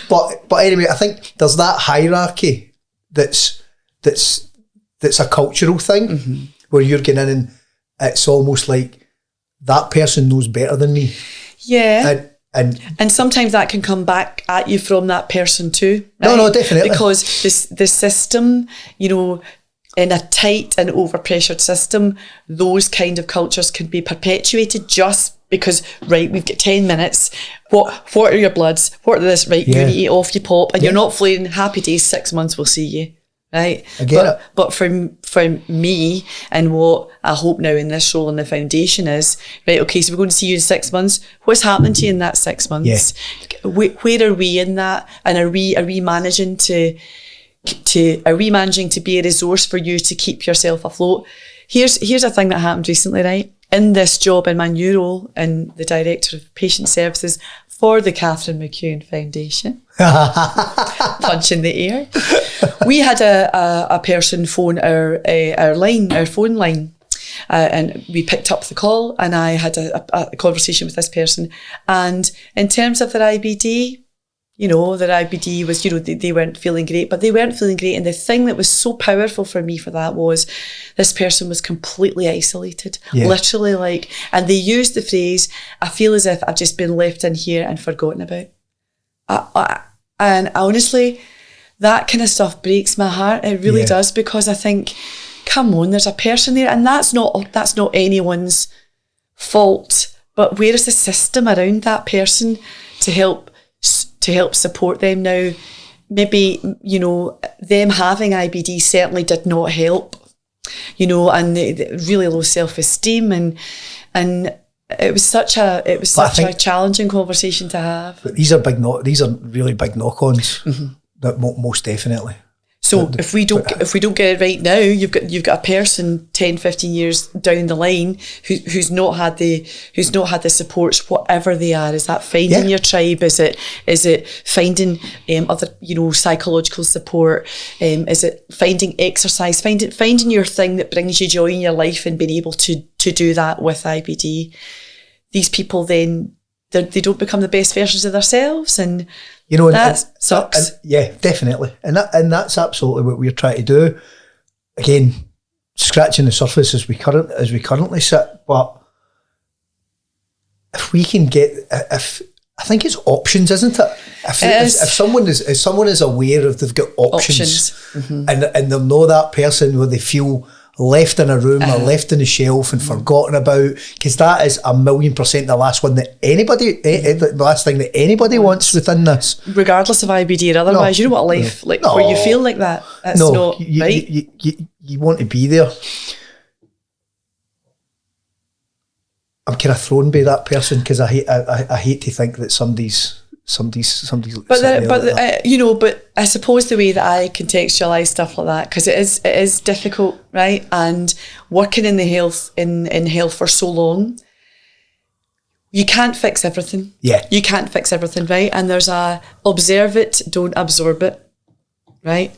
But anyway, I think there's that hierarchy that's a cultural thing, where you're getting in and it's almost like that person knows better than me. Yeah. And sometimes that can come back at you from that person too. Right? No, definitely. Because the system, in a tight and overpressured system, those kind of cultures can be perpetuated just because, right, we've got 10 minutes. What are your bloods? What are this? Right, you eat off, you pop, and you're not flaring. Happy days, 6 months, we'll see you. Right? I get it. But for me, and what I hope now in this role in the foundation is, right, okay, so we're going to see you in 6 months. What's happening to you in that 6 months? Yeah. Where are we in that? And are we managing to be a resource for you to keep yourself afloat? Here's a thing that happened recently, right? In this job, in my new role, in the Director of Patient Services for the Catherine McEwan Foundation, punch in the air, we had a person phone our phone line, and we picked up the call, and I had a conversation with this person. And in terms of their IBD, their IBD was, they weren't feeling great, but they weren't feeling great. And the thing that was so powerful for me for that was this person was completely isolated, literally and they used the phrase, I feel as if I've just been left in here and forgotten about. And honestly, that kind of stuff breaks my heart. It really does, because I think, come on, there's a person there, and that's not anyone's fault, but where is the system around that person to help support them? Now, maybe, them having IBD certainly did not help, and the really low self-esteem, and it was such a challenging conversation to have. But these are really big knock-ons, that most definitely. So if we don't get it right now, you've got a person 10, 15 years down the line who's not had the supports, whatever they are. Is that finding your tribe? Is it finding other psychological support? Is it finding exercise? Finding your thing that brings you joy in your life and being able to do that with IBD. These people then they don't become the best versions of themselves, and that sucks. Definitely, and that's absolutely what we're trying to do. Again, scratching the surface as we currently sit, but if we can get, I think it's options, isn't it? If someone is aware of they've got options. and they'll know that person where they feel left in a room or left in a shelf and forgotten about, because that is 1,000,000% the last thing that anybody wants within this, regardless of IBD or otherwise. You know what life where you feel like that, that's not right. You want to be there. I'm kind of thrown by that person, because I hate to think that somebody's but I suppose the way that I contextualise stuff like that, because it is difficult, right? And working in the health for so long, you can't fix everything. You can't fix everything, right? And there's a observe it, don't absorb it, right?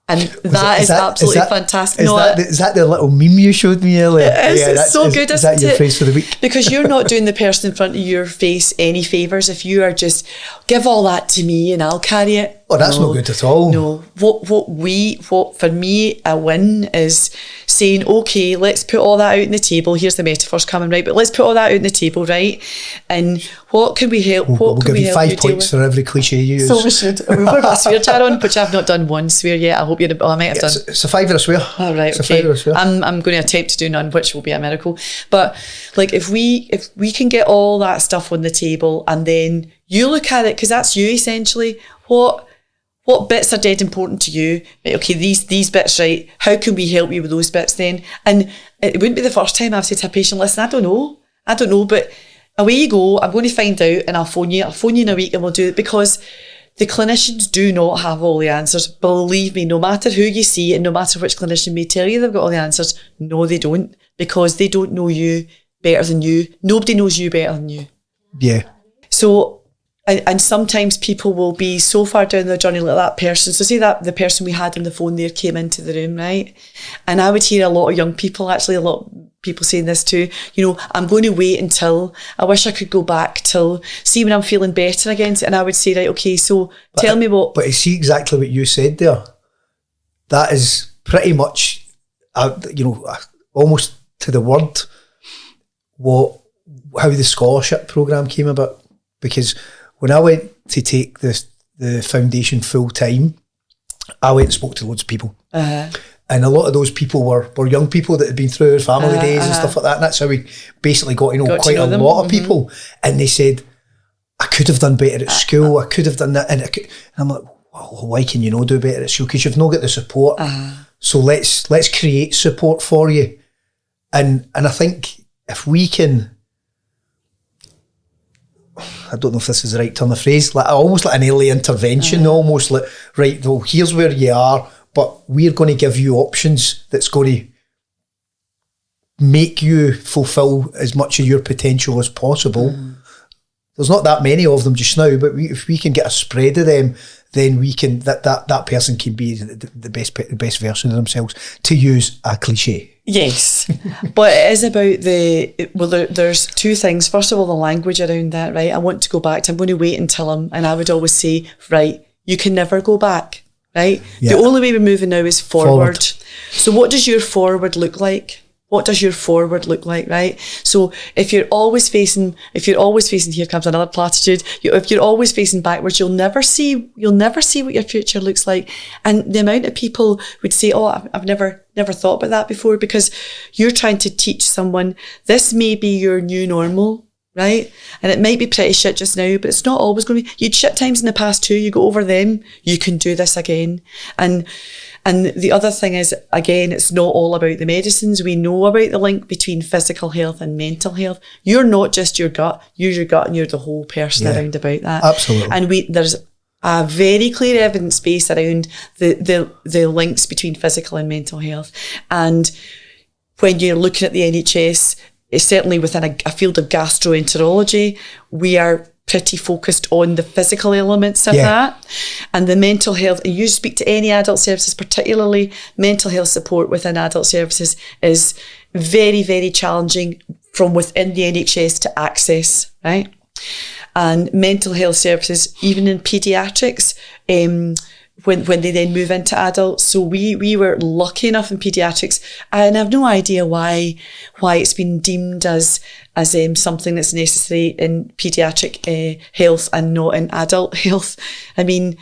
And that is absolutely fantastic. Is that the little meme you showed me earlier? It's so good, isn't it? Is that your phrase for the week? Because you're not doing the person in front of your face any favours if you are just, give all that to me and I'll carry it. Oh, that's not good at all. No. What for me, a win is saying, okay, let's put all that out on the table. Here's the metaphors coming, right? But let's put all that out on the table, right? And what can we help? We'll give you 5 points for every cliche you use. So we should. We've got a swear jar on, which I've not done one swear yet. I hope I might have done. It's a 5 or a swear. All right, okay. I'm going to attempt to do none, which will be a miracle. But if we can get all that stuff on the table, and then you look at it, because that's you essentially. What bits are dead important to you? Right, okay, these bits, right? How can we help you with those bits then? And it wouldn't be the first time I've said to a patient, listen, I don't know, but away you go. I'm going to find out, and I'll phone you in a week, and we'll do it, because the clinicians do not have all the answers. Believe me, no matter who you see and no matter which clinician may tell you they've got all the answers, no, they don't, because they don't know you better than you. Nobody knows you better than you. Yeah. So, and sometimes people will be so far down their journey like that person. So say that the person we had on the phone there came into the room, right? And I would hear a lot of young people, actually a lot of people saying this too, I'm going to wait until, I wish I could go back till, see when I'm feeling better again. And I would say, right, okay, so tell me what. But I see exactly what you said there. That is pretty much, almost to the word, how the scholarship programme came about. Because when I went to take the foundation full time, I went and spoke to loads of people. And a lot of those people were young people that had been through family days and stuff like that. And that's how we basically got to know quite a lot of people. And they said, I could have done better at school. I could have done that. And I'm like, well, why can you not do better at school? Because you've not got the support. So let's create support for you. And I think if we can, I don't know if this is the right turn of phrase, almost like an early intervention, almost like, right, well, here's where you are, but we're going to give you options that's going to make you fulfill as much of your potential as possible. There's not that many of them just now, but if we can get a spread of them, then we can, that person can be the best version of themselves, to use a cliche. Yes, but it is about there's two things. First of all, the language around that, right? I want to go back I'm going to wait until and I would always say, right, you can never go back, right? Yeah. The only way we're moving now is forward. So what does your forward look like? What does your forward look like, right? So if you're always facing, here comes another platitude. If you're always facing backwards, you'll never see what your future looks like. And the amount of people would say, "Oh, I've never thought about that before," because you're trying to teach someone this may be your new normal, right? And it might be pretty shit just now, but it's not always going to be. You'd shit times in the past too. You go over them. You can do this again, And the other thing is, again, it's not all about the medicines. We know about the link between physical health and mental health. You're not just your gut. You're your gut and you're the whole person around about that. Absolutely. And there's a very clear evidence base around the links between physical and mental health. And when you're looking at the NHS, it's certainly within a field of gastroenterology, we are pretty focused on the physical elements of that, and the mental health. And you speak to any adult services, particularly mental health support within adult services, is very, very challenging from within the NHS to access, right? And mental health services, even in paediatrics, when they then move into adults. So we were lucky enough in paediatrics, and I have no idea why it's been deemed as something that's necessary in paediatric health and not in adult health. I mean,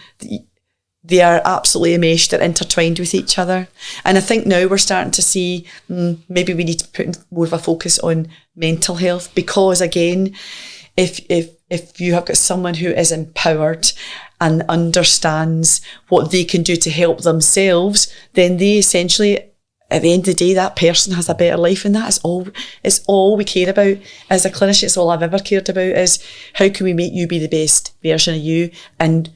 they are absolutely enmeshed, they're intertwined with each other. And I think now we're starting to see maybe we need to put more of a focus on mental health, because again, if you have got someone who is empowered and understands what they can do to help themselves, then they essentially, at the end of the day, that person has a better life, and that is all we care about as a clinician. It's all I've ever cared about, is how can we make you be the best version of you. And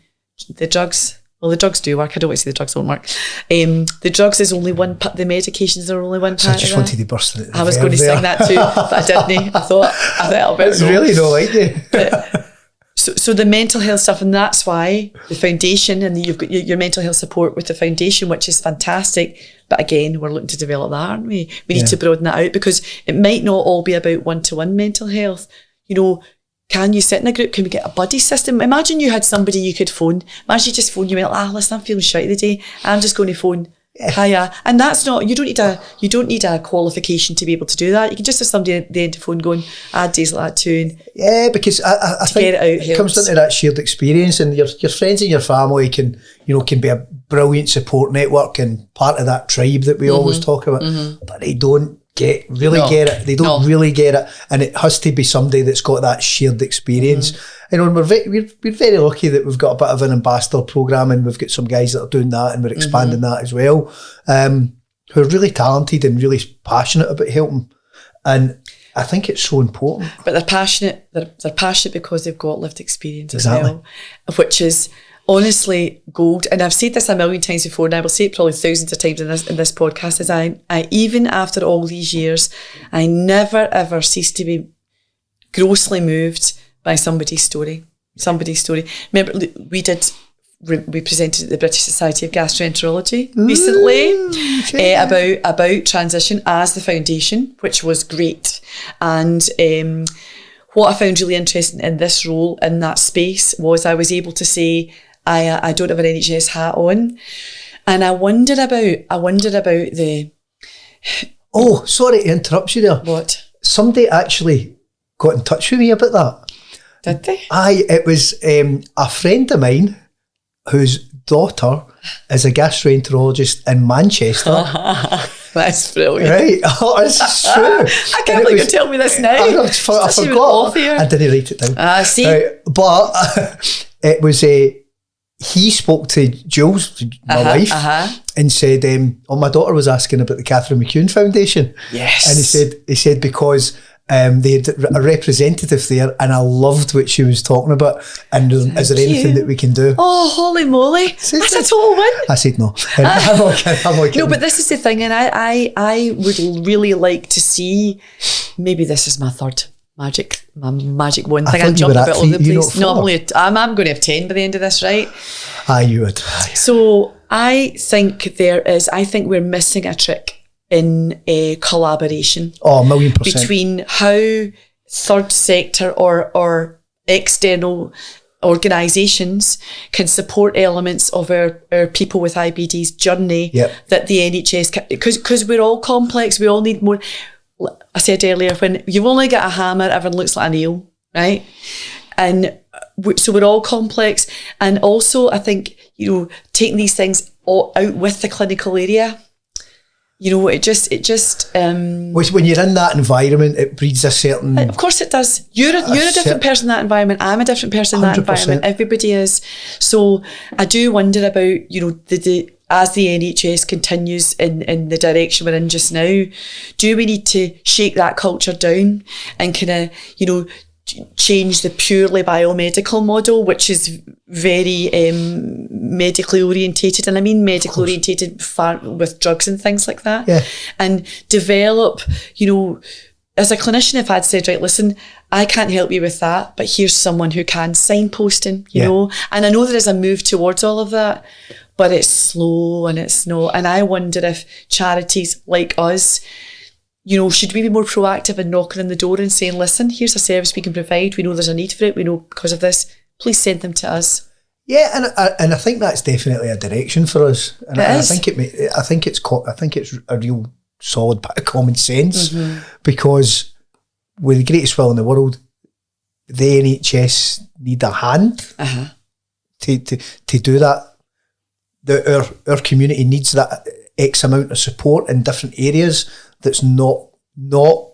the drugs, well, the drugs do work. I don't want to say the drugs don't work. The drugs is only one part, the medications are only one part. So I just wanted to burst it. I was going to sing that too, but I didn't. I thought a bit. It's really not like you. So the mental health stuff, and that's why the foundation, and you've got your mental health support with the foundation, which is fantastic. But again, we're looking to develop that, aren't we? We need to broaden that out, because it might not all be about one-to-one mental health. You know, can you sit in a group? Can we get a buddy system? Imagine you had somebody you could phone. Imagine you just phone, you went, listen, I'm feeling shitty today. I'm just going to phone. Hiya. And that's not, you don't need a qualification to be able to do that. You can just have somebody at the end of the phone going, I had days like that too. And because I think it comes into that shared experience, and your friends and your family can be a brilliant support network and part of that tribe that we always talk about, but they don't get it. They don't really get it, and it has to be somebody that's got that shared experience. You know, and we're very lucky that we've got a bit of an ambassador program, and we've got some guys that are doing that, and we're expanding that as well, who are really talented and really passionate about helping. And I think it's so important. But they're passionate. They're passionate because they've got lived experience as well, which is honestly gold. And I've said this a million times before, and I will say it probably thousands of times in this podcast, is I even after all these years, I never ever cease to be grossly moved by somebody's story. Remember, we presented at the British Society of Gastroenterology recently about transition as the foundation, which was great. And what I found really interesting in this role, in that space, was I was able to say, I don't have an NHS hat on, and I wondered about the. Oh, sorry to interrupt you there. What? Somebody actually got in touch with me about that. Did they? It was a friend of mine whose daughter is a gastroenterologist in Manchester. That's brilliant. Right? Oh, it's true. I can't believe you're telling me this now. I forgot. I didn't write it down. See? But it was he spoke to Jules, my wife, and said, my daughter was asking about the Catherine McEwan Foundation. Yes. And he said because they had a representative there, and I loved what she was talking about, and is there anything that we can do? Oh, holy moly, that's a total win. I said no. I'm okay. No, but this is the thing, and I would really like to see, maybe this is my magic one thing. I'm jumping about all over the place. No, I'm going to have 10 by the end of this, right? You would. So I think we're missing a trick in collaboration. Oh, 1,000,000%. Between how third sector or external organisations can support elements of our people with IBD's journey that the NHS can, because we're all complex, we all need more. I said earlier, when you've only got a hammer, everyone looks like a nail, right? And so we're all complex. And also, I think, taking these things all out with the clinical area, it just when you're in that environment, it breeds a certain. Of course, it does. You're a different person in that environment. I'm a different person in that 100%. environment. Everybody is. So I do wonder about the as the NHS continues in the direction we're in just now. Do we need to shake that culture down and kind of change the purely biomedical model, which is very medically orientated, and I mean medically orientated with drugs and things like that, and develop, as a clinician, if I'd said, right, listen, I can't help you with that, but here's someone who can, signposting, you know, and I know there is a move towards all of that, but it's slow and it's not, and I wonder if charities like us, should we be more proactive in knocking on the door and saying, listen, here's a service we can provide. We know there's a need for it. We know because of this. Please send them to us. Yeah, and I think that's definitely a direction for us. And I think it's a real solid bit of common sense, because with the greatest will in the world, the NHS need a hand to do that. Our community needs that X amount of support in different areas that's not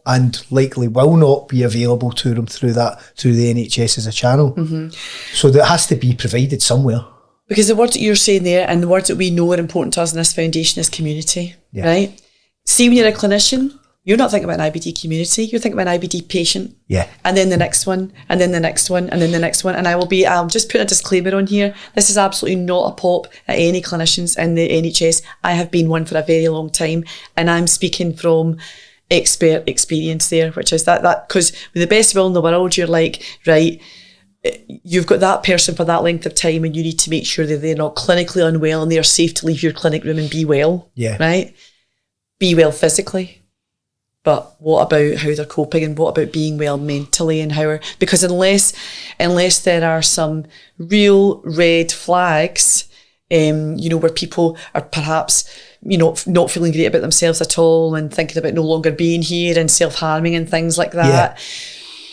and likely will not be available to them through the NHS as a channel. So that has to be provided somewhere. Because the words that you're saying there and the words that we know are important to us in this foundation is community, right? See, when you're a clinician, you're not thinking about an IBD community, you're thinking about an IBD patient. Yeah. And then the next one, and then the next one, and then the next one. And I'm just putting a disclaimer on here. This is absolutely not a pop at any clinicians in the NHS. I have been one for a very long time, and I'm speaking from expert experience there, which is that because with the best will in the world, you're like, right, you've got that person for that length of time, and you need to make sure that they're not clinically unwell and they are safe to leave your clinic room and be well. Yeah. Right? Be well physically. But what about how they're coping, and what about being well mentally, and because unless there are some real red flags, where people are perhaps, not feeling great about themselves at all and thinking about no longer being here and self-harming and things like that.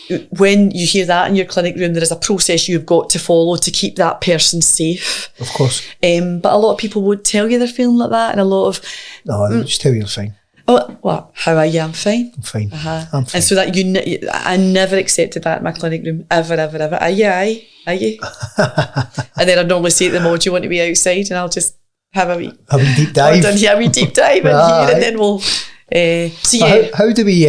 Yeah. When you hear that in your clinic room, there is a process you've got to follow to keep that person safe. Of course. But a lot of people won't tell you they're feeling like that, and a lot of... No, they'll just tell you you're fine. Oh, what? How are you? I'm fine. I'm fine. I'm fine. And so that I never accepted that in my clinic room, ever. Are you? And then I'd normally say to them, "Oh, do you want to be outside?" And I'll just have a wee deep dive. A wee deep dive in here, and then we'll. So yeah. How do we?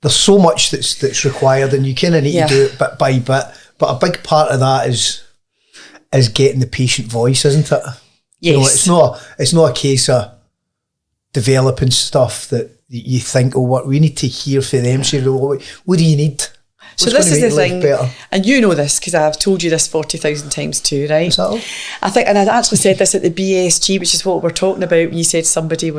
There's so much that's required, and you kind of need to do it bit by bit. But a big part of that is getting the patient voice, isn't it? Yes. It's not a case of developing stuff that you think, what we need to hear from them. So what do you need? So this is the thing, and you know this because I've told you this 40,000 times too, right? Is that all? I think, and I actually said this at the BSG, which is what we're talking about when you said somebody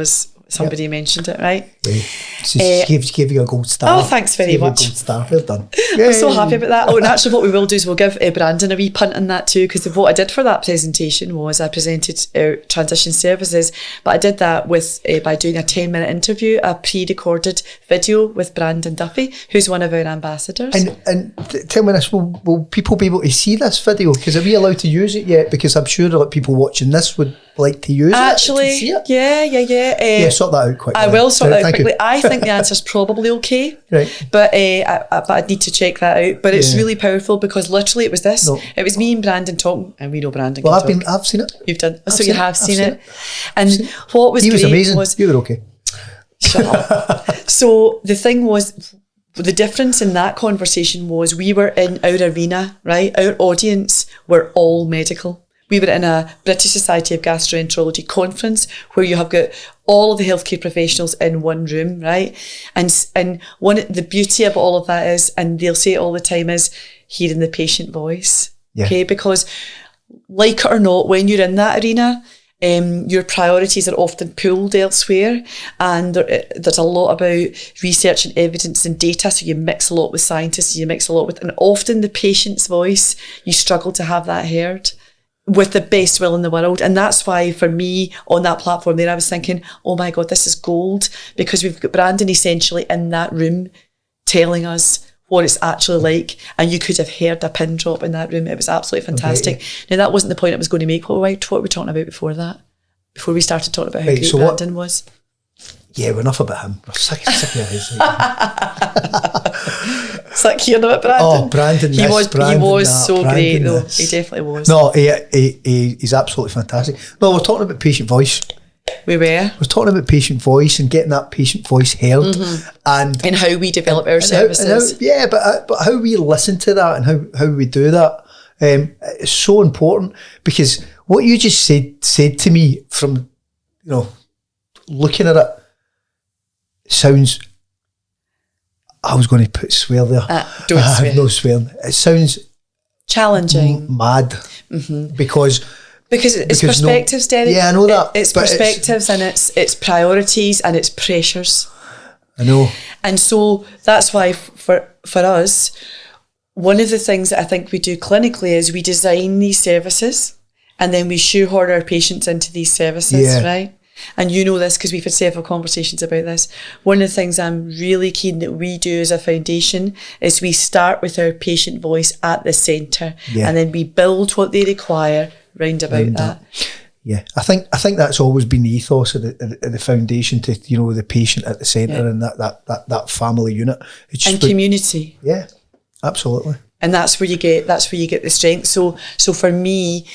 mentioned it, right? Yeah. Give you a gold star. Oh, thanks very much. A gold star, well done. I'm so happy about that. Oh, and actually what we will do is we'll give Brandon a wee punt on that too, because what I did for that presentation was I presented transition services, but I did that by doing a 10-minute interview, a pre-recorded video with Brandon Duffy, who's one of our ambassadors. And tell me this, will people be able to see this video? Because are we allowed to use it yet? Because I'm sure that people watching this would like to use it. To see it. Yeah. Sort that out quickly. I will sort that out quickly. I think the answer's probably okay. Right. But I need to check that out. But it's really powerful because literally it was this. No. It was me and Brandon talking, and we know Brandon. Well, I've seen it. You've done. So you have seen it. And what was great was... He was amazing. You were okay. Shut up. So the thing was, the difference in that conversation was we were in our arena, right? Our audience were all medical. We were in a British Society of Gastroenterology conference where you have got all of the healthcare professionals in one room, right? And the beauty of all of that is, and they'll say it all the time, is hearing the patient voice. Yeah. Okay, because like it or not, when you're in that arena, your priorities are often pulled elsewhere, and there's a lot about research and evidence and data, so you mix a lot with scientists, you mix a lot with, and often the patient's voice, you struggle to have that heard with the best will in the world. And that's why for me on that platform there, I was thinking, oh my God, this is gold, because we've got Brandon essentially in that room telling us what it's actually like, and you could have heard a pin drop in that room. It was absolutely fantastic. Okay. Now that wasn't the point I was going to make. What were we talking about before that? Before we started talking about how great Brandon was? Yeah, we're enough about him. We're sick of his. It's like hearing about Brandon. Oh, Brandon, he was so great though. He definitely was. No, he's absolutely fantastic. No, we're talking about patient voice. We were talking about patient voice and getting that patient voice heard, and how we develop our services. But how we listen to that and how we do that, it's so important, because what you just said to me, from looking at it, sounds. I was going to put swear there. Don't swear. No swearing. It sounds challenging, mad, because it's perspectives, Derek. Yeah, I know that. It's perspectives, and it's priorities, and it's pressures. I know. And so that's why for us, one of the things that I think we do clinically is we design these services, and then we shoehorn our patients into these services, right? And you know this because we've had several conversations about this. One of the things I'm really keen that we do as a foundation is we start with our patient voice at the centre, and then we build what they require round about that. Yeah, I think that's always been the ethos of the foundation, to the patient at the centre, and that family unit. It's and community. Yeah, absolutely. And that's where you get the strength. So for me,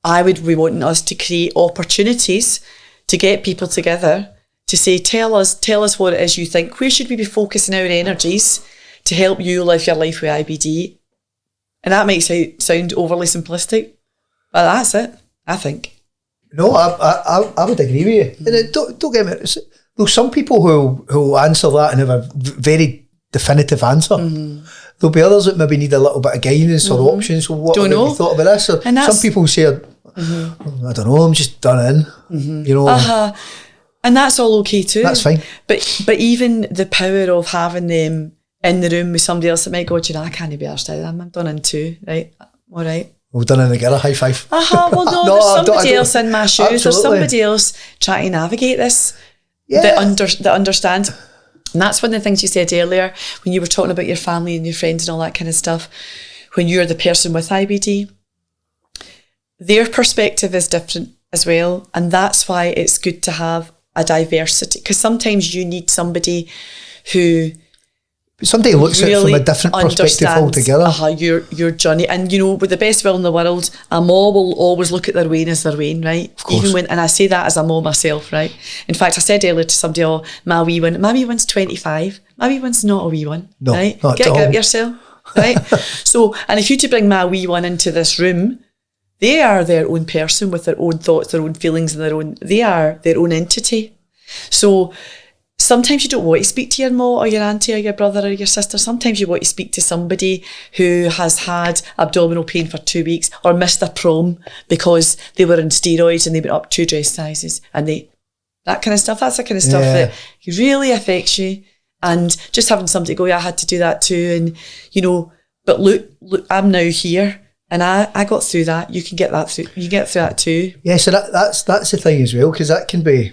I would be wanting us to create opportunities to get people together to say, tell us what it is you think. Where should we be focusing our energies to help you live your life with IBD? And that makes it sound overly simplistic, but that's it, I think. No, I would agree with you. And don't get me. There's some people who answer that and have a very definitive answer. There'll be others that maybe need a little bit of guidance or options. Well, what have you thought about this? Or some people say, I don't know, I'm just done in. And that's all okay too. That's fine. But even the power of having them in the room with somebody else that might go, I can't be arsed out. I'm done in too, right? All right. We've done it together, high five. Well, no, there's somebody else in my shoes. Absolutely. There's somebody else trying to navigate this that understands. And that's one of the things you said earlier when you were talking about your family and your friends and all that kind of stuff. When you're the person with IBD, their perspective is different as well. And that's why it's good to have a diversity. Because sometimes you need somebody who... Somebody looks at it from a different perspective altogether. Your journey. And, with the best will in the world, a mom will always look at their wean as their wean, right? Of course. And I say that as a mom myself, right? In fact, I said earlier to somebody, my wee one's 25. My wee one's not a wee one, no, right? Not Get at a grip all. yourself, right? So, and if you to bring my wee one into this room, they are their own person with their own thoughts, their own feelings, and they are their own entity. So, sometimes you don't want to speak to your mom or your auntie or your brother or your sister. Sometimes you want to speak to somebody who has had abdominal pain for 2 weeks or missed their prom because they were on steroids and they went up 2 dress sizes, and that kind of stuff. That's the kind of stuff that really affects you. And just having somebody go, I had to do that too. And, but look, I'm now here. And I got through that. You can get that through. You get through that too. Yeah, so that's the thing as well, because that can be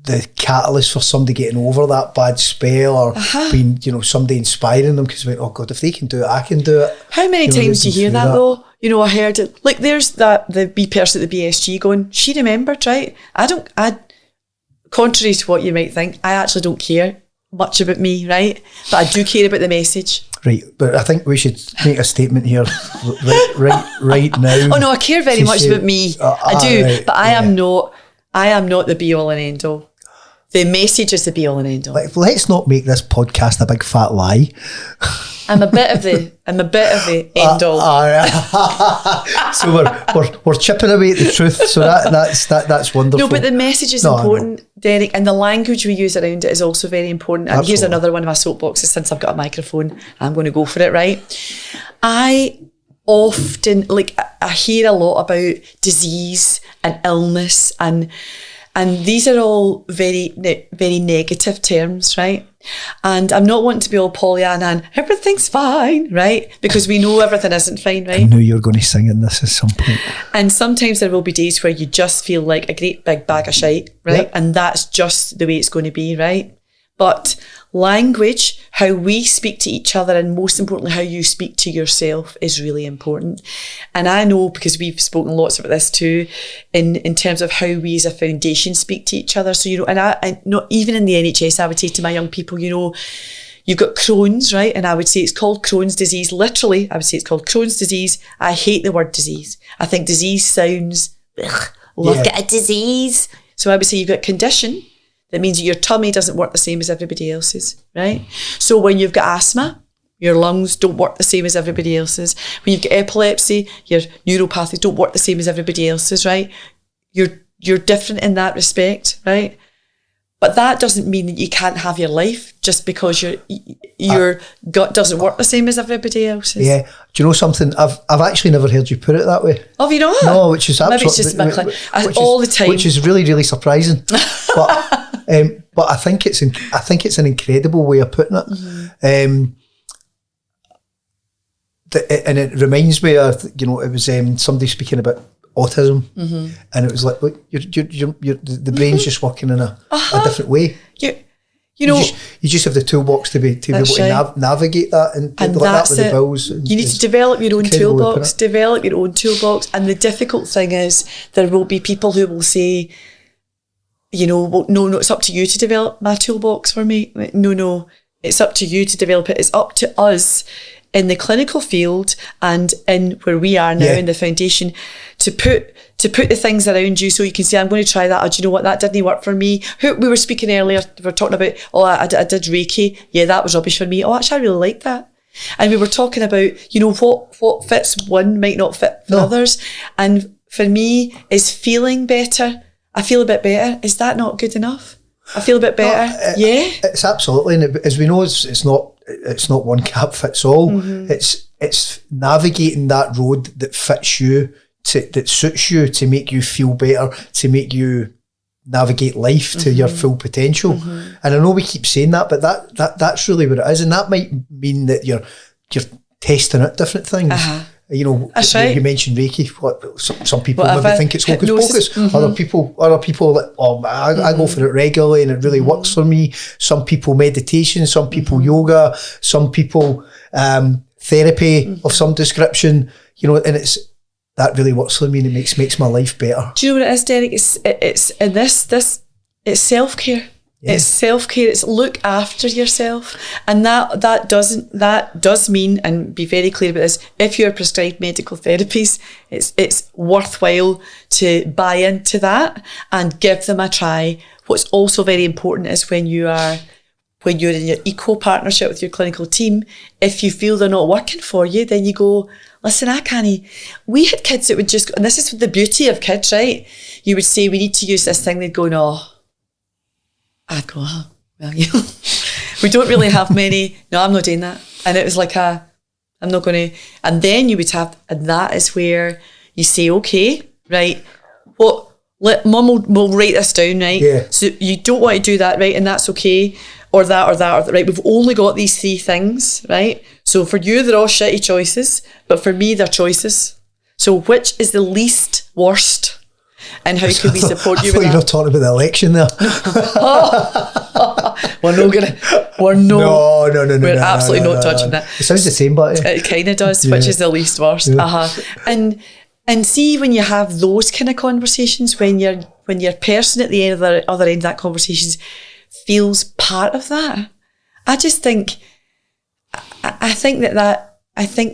the catalyst for somebody getting over that bad spell, or being, somebody inspiring them, because oh God, if they can do it, I can do it. How many times do you hear that though? I heard it. Like there's the wee person at the BSG going, she remembered, right? Contrary to what you might think, I actually don't care much about me, right? But I do care about the message. Right, but I think we should make a statement here right now. Oh no, I care very much about me. I do, right, but I am not the be all and end all. The message is the be all and end all. Let's not make this podcast a big fat lie. I'm a bit of the end all. So we're chipping away at the truth. So that's wonderful. No, but the message is important, Derek, and the language we use around it is also very important. And Here's another one of my soapboxes. Since I've got a microphone, I'm going to go for it. Right, I often, like, I hear a lot about disease and illness, and these are all very, very negative terms, right? And I'm not wanting to be all Pollyanna and everything's fine, right? Because we know everything isn't fine, right? I knew you were going to sing in this at some point. And sometimes there will be days where you just feel like a great big bag of shite, right? Yep. And that's just the way it's going to be, right? But language, how we speak to each other, and most importantly, how you speak to yourself is really important. And I know, because we've spoken lots about this too, in terms of how we as a foundation speak to each other. So, you know, and I not even in the NHS, I would say to my young people, you know, you've got Crohn's, right? And I would say it's called Crohn's disease. Literally, I would say it's called Crohn's disease. I hate the word disease. I think disease sounds, look at a disease. So I would say you've got condition. That means that your tummy doesn't work the same as everybody else's, right? So when you've got asthma, your lungs don't work the same as everybody else's. When you've got epilepsy, your neuropathies don't work the same as everybody else's, right? You're different in that respect, right? But that doesn't mean that you can't have your life just because your gut doesn't work the same as everybody else's. Yeah. Do you know something? I've actually never heard you put it that way. Oh, have you not? No, which is absolutely... Maybe it's just my all the time. Which is really, really surprising. But I think it's an incredible way of putting it. Mm-hmm. And it reminds me of, you know, it was somebody speaking about autism, mm-hmm. and it was like, look, the brain's just working in a different way. You know, you just have the toolbox to be able to navigate that, and like that with the bowels. You need to develop your own toolbox. Develop your own toolbox, and the difficult thing is there will be people who will say, you know, well, no, it's up to you to develop my toolbox for me. No, it's up to you to develop it. It's up to us in the clinical field and in where we are now in the foundation to put the things around you so you can say, I'm going to try that. Oh, do you know what? That didn't work for me. We were speaking earlier, we were talking about, I did Reiki. Yeah, that was rubbish for me. Oh, actually, I really like that. And we were talking about, you know, what fits one might not fit for others. And for me, is feeling better. I feel a bit better. Is that not good enough? I feel a bit better. It's absolutely, and as we know, it's not one cap fits all. Mm-hmm. It's navigating that road that fits you, that suits you, to make you feel better, to make you navigate life to your full potential. Mm-hmm. And I know we keep saying that, but that's really what it is, and that might mean that you're testing out different things. Uh-huh. You know, you mentioned Reiki. Some people maybe think it's hocus pocus. Mm-hmm. Other people like, I go for it regularly and it really works for me. Some people meditation, some people yoga, some people therapy of some description. You know, and that really works for me, and it makes my life better. Do you know what it is, Derek? It's self-care. Yeah. It's self-care. It's look after yourself, and that does mean, and be very clear about this, if you're prescribed medical therapies, it's worthwhile to buy into that and give them a try. What's also very important is when you're in your equal partnership with your clinical team, if you feel they're not working for you, then you go, listen, I can't. We had kids that would just, and this is the beauty of kids, right? You would say, we need to use this thing. They'd go, no. I'd go, well, you know, we don't really have many. No, I'm not doing that. And it was like I'm not going to. And then you would have, and that is where you say, okay, right, Mum will write this down, right? Yeah. So you don't want to do that, right? And that's okay. Or that, right? We've only got these three things, right? So for you, they're all shitty choices, but for me, they're choices. So which is the least worst? And how can we support you with that? I thought you were talking about the election there. We're absolutely not touching that. It sounds the same, but it kind of does. Which is the least worst. Yeah. And see, when you have those kind of conversations, when your person at the end of the other end of that conversation feels part of that, I just think, I think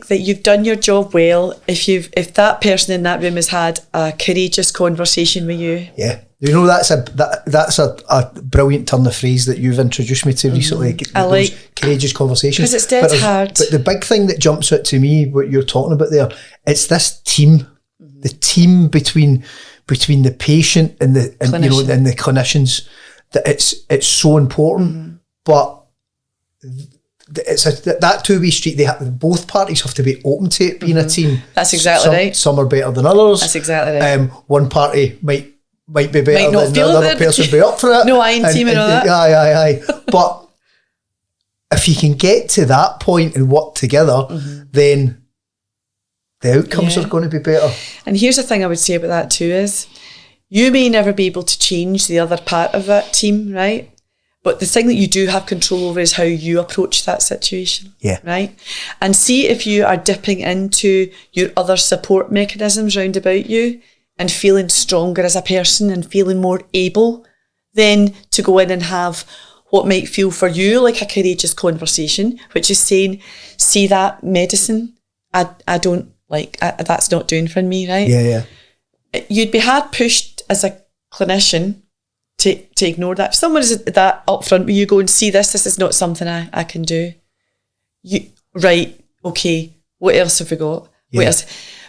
that you've done your job well if that person in that room has had a courageous conversation with you. Yeah. You know, that's a brilliant turn of phrase that you've introduced me to recently. I like courageous conversations. Because it's dead hard. But the big thing that jumps out to me, what you're talking about there, it's this team, the team between the patient and the clinicians, that it's so important. Mm-hmm. But that two-way street. Both parties have to be open to it being a team. That's exactly right. Some are better than others. That's exactly right. One party might be better not than feel the other person be up for it. No, I ain't teaming on that. Aye. But if you can get to that point and work together, then the outcomes are going to be better. And here's the thing I would say about that too is, you may never be able to change the other part of that team, right? But the thing that you do have control over is how you approach that situation, right? And see if you are dipping into your other support mechanisms round about you and feeling stronger as a person and feeling more able then to go in and have what might feel for you like a courageous conversation, which is saying, see that medicine, I don't like, that's not doing for me, right? Yeah. You'd be hard pushed as a clinician to ignore that. If someone is that up front with you going, see this is not something I can do. Right, okay, what else have we got? Yeah. What else?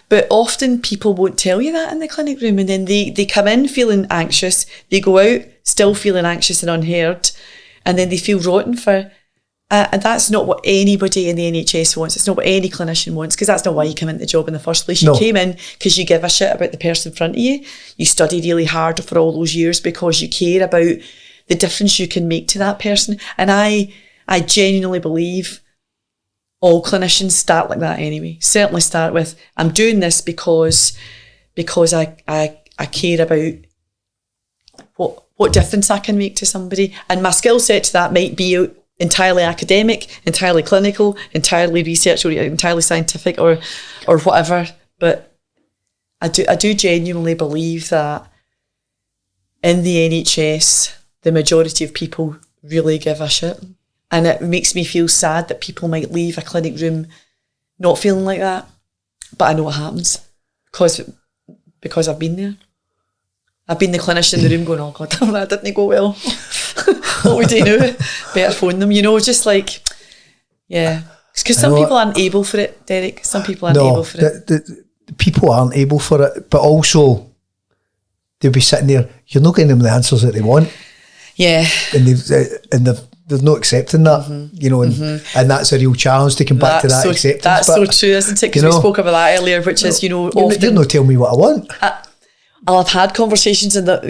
But often people won't tell you that in the clinic room, and then they come in feeling anxious, they go out still feeling anxious and unheard, and then they feel rotten for... and that's not what anybody in the NHS wants. It's not what any clinician wants, because that's not why you come into the job in the first place. You came in because you give a shit about the person in front of you. You study really hard for all those years because you care about the difference you can make to that person. And I genuinely believe all clinicians start like that anyway. Certainly start with, I'm doing this because I care about what difference I can make to somebody. And my skill set to that might be entirely academic, entirely clinical, entirely research, or entirely scientific, or whatever. But I do genuinely believe that in the NHS, the majority of people really give a shit. And it makes me feel sad that people might leave a clinic room not feeling like that. But I know what happens because I've been there. I've been the clinician in the room going, oh God, that didn't go well. What would I do? Better phone them, just like, yeah. Because some people aren't able for it, Derek. Some people aren't able for it. The people aren't able for it, but also they'll be sitting there, you're not getting them the answers that they want. Yeah. And they're not accepting that, and that's a real challenge to come back to that acceptance. That's so true, isn't it? Because we spoke about that earlier, which is, often... You're not telling me what I want. I'll have had conversations and that,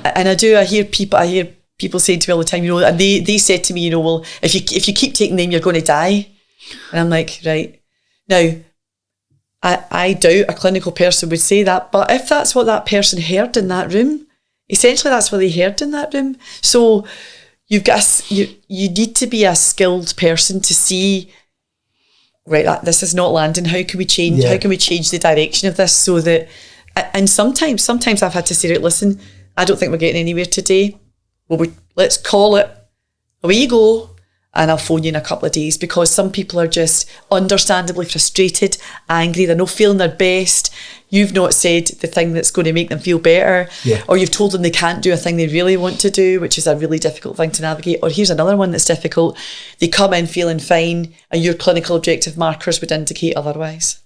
and I hear people saying to me all the time, and they said to me, well, if you keep taking them, you're going to die. And I'm like, right. Now, I doubt a clinical person would say that, but if that's what that person heard in that room, essentially that's what they heard in that room. So you need to be a skilled person to see, right, this is not landing. How can we change? Yeah. How can we change the direction of this so that... And sometimes I've had to say, right, listen, I don't think we're getting anywhere today. Well, let's call it. Away you go, and I'll phone you in a couple of days, because some people are just understandably frustrated, angry, they're not feeling their best. You've not said the thing that's going to make them feel better, or you've told them they can't do a thing they really want to do, which is a really difficult thing to navigate. Or here's another one that's difficult. They come in feeling fine, and your clinical objective markers would indicate otherwise.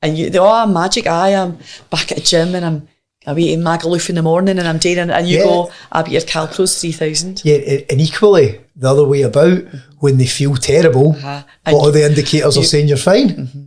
And I'm magic. I am back at the gym and I'm eating Magaluf in the morning and I'm doing, and you go, I'll be your Calpros 3000. Yeah, and equally the other way about, when they feel terrible, what are the indicators are saying you're fine? Mm-hmm.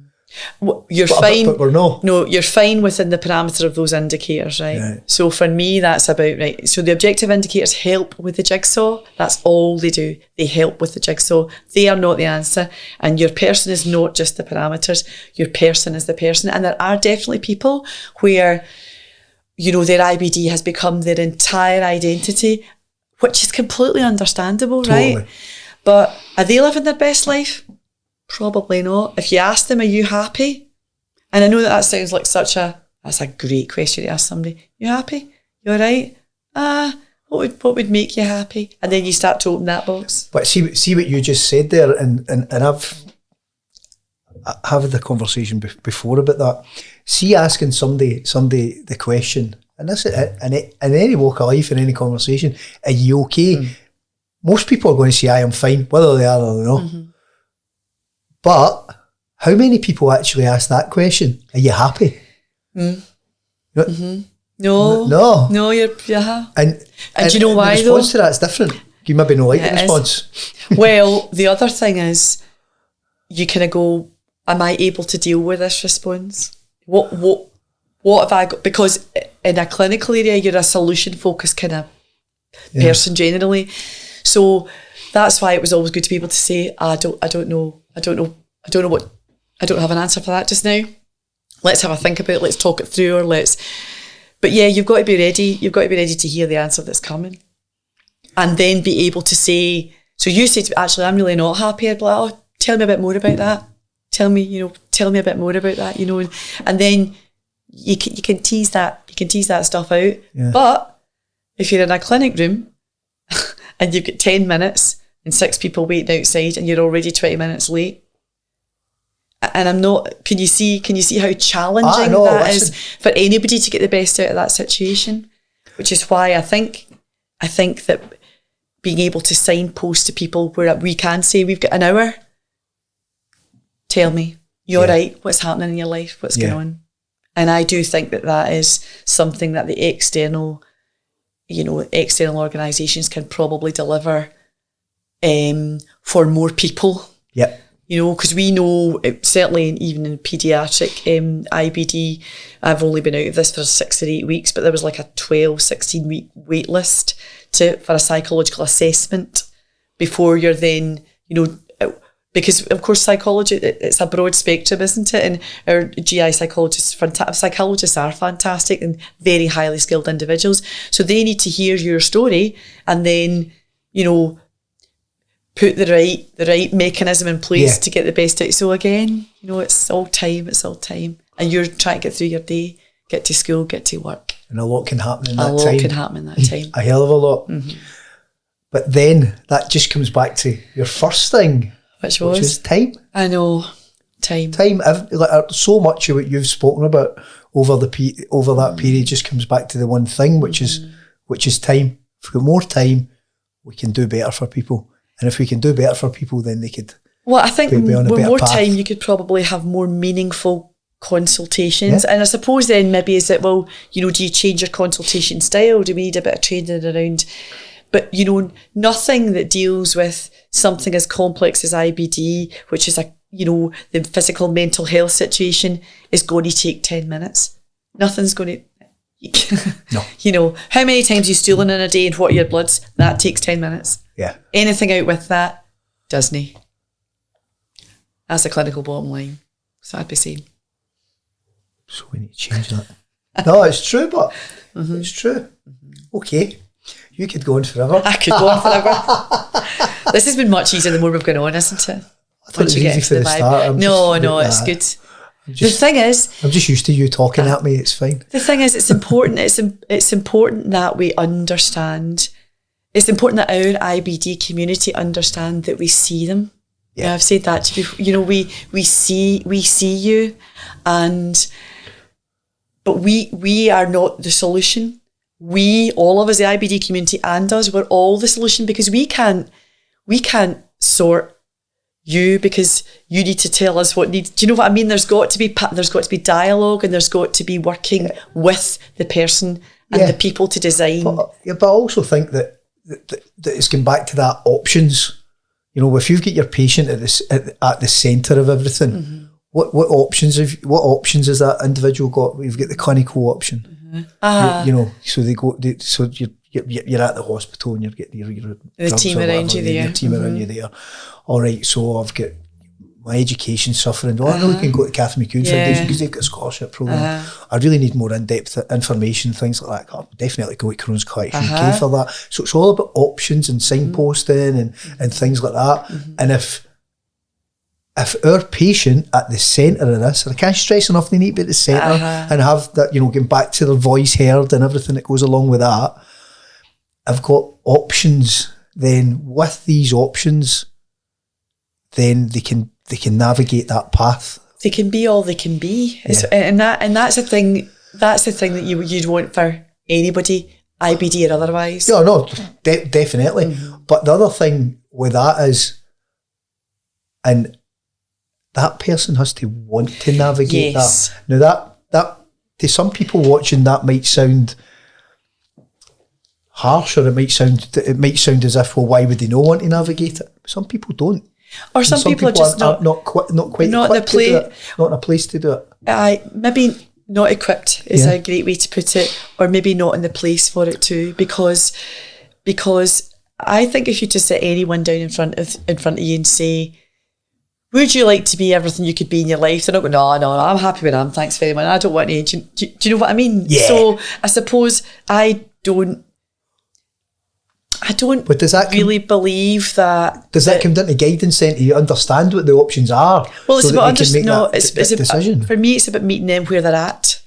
Well, you're fine. But we're not. No, you're fine within the parameter of those indicators, right? Yeah. So for me, that's about right. So the objective indicators help with the jigsaw. That's all they do. They help with the jigsaw. They are not the answer. And your person is not just the parameters. Your person is the person. And there are definitely people where, their IBD has become their entire identity, which is completely understandable, totally. Right? But are they living their best life? Probably not. If you ask them, are you happy? And I know that sounds like that's a great question to ask somebody. You happy? You all right? What would make you happy? And then you start to open that box. But see what you just said there, and I've had the conversation before about that. See, asking somebody the question, and this is in any walk of life, in any conversation, are you okay? Mm. Most people are going to say, I am fine, whether they are or not. Mm-hmm. But how many people actually ask that question? Are you happy? Mm. Mm-hmm. No, you're And do you know why though? The response to that's different. You maybe not like the response. Well, the other thing is, you kind of go, am I able to deal with this response? What have I got? Because in a clinical area, you're a solution-focused kind of person generally. So that's why it was always good to be able to say, I don't know what, I don't have an answer for that just now. Let's have a think about it, let's talk it through, but yeah, you've got to be ready to hear the answer that's coming. And then be able to say, so you say to me, actually, I'm really not happy. I'd be like, oh, tell me a bit more about that. Tell me a bit more about that, and then you can tease that stuff out. Yeah. But if you're in a clinic room and you've got 10 minutes and 6 people waiting outside and you're already 20 minutes late, and I'm not, can you see how challenging that is for anybody to get the best out of that situation? Which is why I think that being able to signpost to people where we can say, we've got an hour, tell me, you're right, what's happening in your life, what's going on? And I do think that is something that the external organisations can probably deliver for more people. Yep. Because we know, certainly even in paediatric IBD, I've only been out of this for 6 or 8 weeks, but there was like a 12, 16 week wait list for a psychological assessment before you're then, because of course psychology, it's a broad spectrum, isn't it? And our GI psychologists, psychologists are fantastic and very highly skilled individuals. So they need to hear your story and then, put the right mechanism in place to get the best out. So again, it's all time. And you're trying to get through your day, get to school, get to work. And a lot can happen in that time. A hell of a lot. Mm-hmm. But then that just comes back to your first thing. Which was time. I know. Time. So much of what you've spoken about over that period just comes back to the one thing, which is time. If we've got more time, we can do better for people. And if we can do better for people, then they could. Well, I think with more time, you could probably have more meaningful consultations. Yeah. And I suppose then maybe is it, do you change your consultation style? Do we need a bit of training around? But, nothing that deals with something as complex as IBD, which is the physical mental health situation, is going to take 10 minutes. Nothing's going to. No. How many times you stooling in a day and what are your bloods? That takes 10 minutes. Yeah. Anything out with that, doesn't. That's the clinical bottom line. So I'd be saying. So we need to change that. No, it's true, but it's true. Mm-hmm. Okay. You could go on forever. I could go on forever. This has been much easier the more we've gone on, isn't it? I thought it was easy for the start. No, it's good. The thing is, I'm just used to you talking at me. It's fine. The thing is, it's important. It's important that we understand. It's important that our IBD community understand that we see them. Yeah, I've said that to you. We see you, but we are not the solution. We, all of us, the IBD community and us, we're all the solution because we can't sort you because you need to tell us what needs. Do you know what I mean? There's got to be dialogue and there's got to be working with the person and the people to design. But I also think that it's going back to that options. If you've got your patient at the centre of everything, what options has that individual got? You've got the clinical option. So they go. So you're at the hospital and you're getting your the team around you there. Your team around you there. All right. So I've got my education suffering. I know we can go to Catherine McEwan Foundation because they've got a scholarship program. I really need more in-depth information, things like that. I'll definitely go to Crohn's Colitis UK for that. So it's all about options and signposting and things like that. And if our patient at the centre of this, and I can't stress enough, they need to be at the centre and have that, getting back to their voice heard and everything that goes along with that. I've got options. Then with these options, then they can navigate that path. They can be all they can be, and that's the thing. That's the thing that you'd want for anybody, IBD or otherwise. Yeah, no, definitely. But the other thing with that is, and that person has to want to navigate that. Now that to some people watching that might sound harsh, or it might sound as if, well, why would they not want to navigate it? Some people don't. Or some people are just not quite not in a place to do it. Maybe not equipped is a great way to put it, or maybe not in the place for it too, because I think if you just sit anyone down in front of you and say, would you like to be everything you could be in your life? They're not going, no, I'm happy where I am, thanks very much. I don't want to. Do you know what I mean? Yeah. So I suppose I don't but does that really believe that. Does that come down to guidance then? Do you understand what the options are? Well, it's so about decision. For me, it's about meeting them where they're at.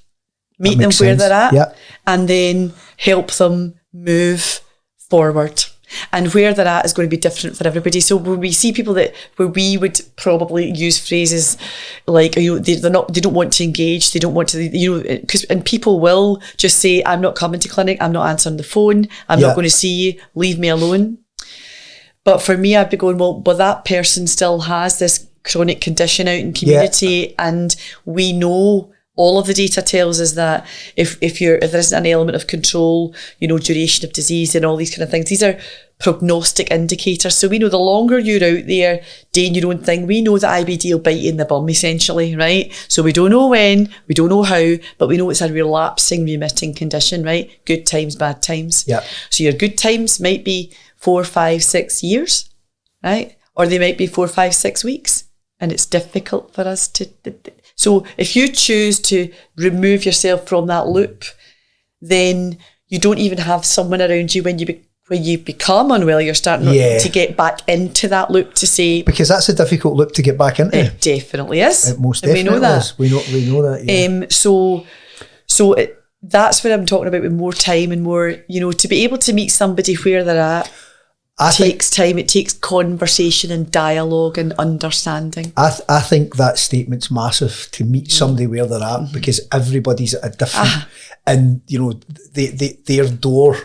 Meet them where they're at, and then help them move forward. And where they're at is going to be different for everybody. So when we see people where we would probably use phrases like, they don't want to engage, they don't want to, and people will just say, I'm not coming to clinic, I'm not answering the phone, I'm not going to see you, leave me alone. But for me, I'd be going, but that person still has this chronic condition out in community, and we know. All of the data tells us that if there isn't an element of control, duration of disease and all these kind of things, these are prognostic indicators. So we know the longer you're out there doing your own thing, we know that IBD will bite you in the bum, essentially, right? So we don't know when, we don't know how, but we know it's a relapsing, remitting condition, right? Good times, bad times. Yeah. So your good times might be 4, 5, 6 years, right? Or they might be 4, 5, 6 weeks. And it's difficult for us to... So if you choose to remove yourself from that loop, then you don't even have someone around you when you become unwell. You're starting to get back into that loop to say, because that's a difficult loop to get back into. It definitely is. It most definitely is. We know that. Yeah. So that's what I'm talking about with more time and more. To be able to meet somebody where they're at. Takes time. It takes conversation and dialogue and understanding. I think that statement's massive, to meet somebody where they're at, because everybody's at a different, and their door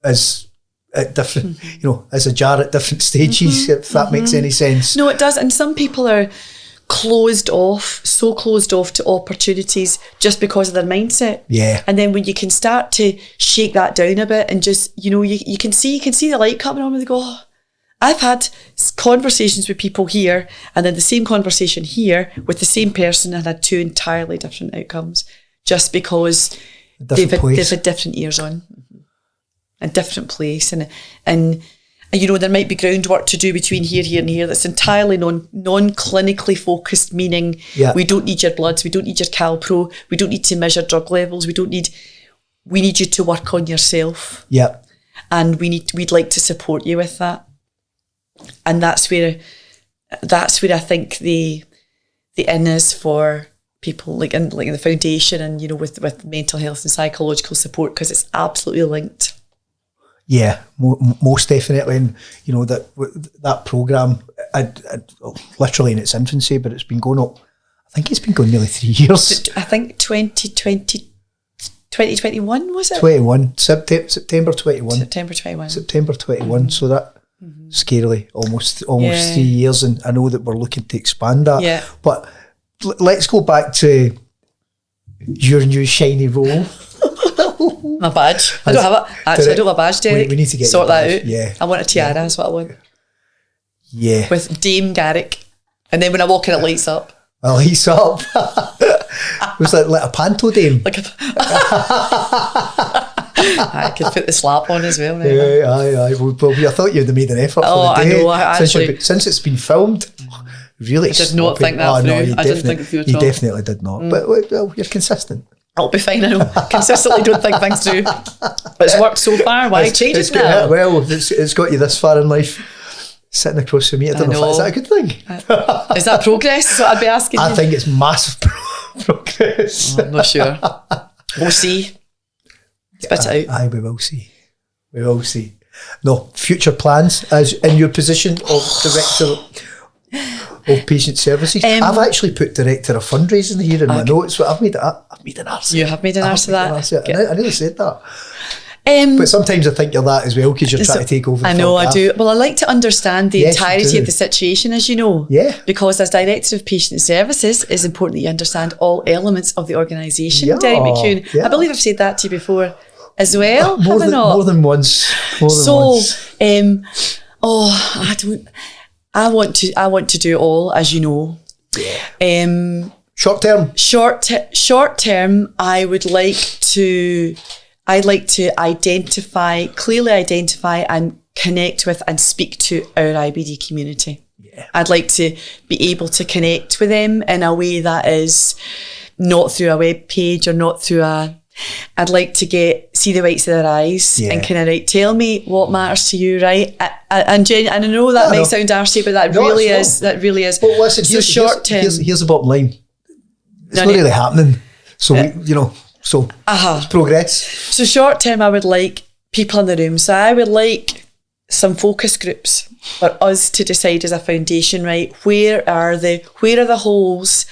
is at different, is ajar at different stages. If that makes any sense. No, it does. And some people are so closed off to opportunities just because of their mindset. Yeah. And then when you can start to shake that down a bit and just, you can see the light coming on, and they go, I've had conversations with people here, and then the same conversation here with the same person, and had 2 entirely different outcomes, just because they've had different ears on, a different place, and there might be groundwork to do between here and here that's entirely non-clinically focused, meaning we don't need your bloods, we don't need your Calpro, we don't need to measure drug levels, we need you to work on yourself. Yeah. And we'd like to support you with that. And that's where I think the in is for people like in the foundation, and with mental health and psychological support, because it's absolutely linked. Yeah, most definitely. And that programme, literally in its infancy, but it's been going up, I think it's been going nearly 3 years. I think 2021, was it? 21, September 21. September 21. September 21, so that, scarily, almost 3 years, and I know that we're looking to expand that. Yeah. But let's go back to your new shiny role. My badge. I don't have it. Actually, I don't have a badge, Derek. We need to sort that out. Yeah. I want a tiara, that's what I want. Yeah. With Dame Garrick. And then when I walk in, it lights up. It lights up. It was like a panto dame. I could put the slap on as well. Yeah, aye. Well, I thought you'd have made an effort for the day. I know. Since it's been filmed, really. I did not think that through. No, I didn't think it through at all. You definitely did not. But well, you're consistent. I'll be fine, I know. Consistently don't think things through. But it's worked so far. Why change it now? Well, it's got you this far in life. Sitting across from me, I don't know if is that a good thing? Is that progress? Is what I'd be asking you? I think it's massive progress. I'm not sure. We'll see. Spit it out. Aye, we will see. We will see. No, future plans as in your position of director of patient services. I've actually put director of fundraising here in my notes. I've made an arse. You have made an arse of that. I nearly said that. But sometimes I think you're that as well, because you're trying to take over. I know, I do. Well, I like to understand the entirety of the situation, as you know. Yeah. Because as Director of Patient Services, it's important that you understand all elements of the organisation. Yeah. Derek McEwan. Yeah. I believe I've said that to you before. as well. More than once. I want to do it all, as you know. Yeah. Short term, I'd like to clearly identify and connect with and speak to our IBD community. Yeah. I'd like to be able to connect with them in a way that is not through a web page or not through I'd like to see the whites of their eyes and kind of tell me what matters to you, right? And I know that may sound arsey, but that really is. Well, listen, here's the bottom line. It's not really happening. So, it's progress. So short term, I would like people in the room. So I would like some focus groups for us to decide as a foundation, right? Where are the holes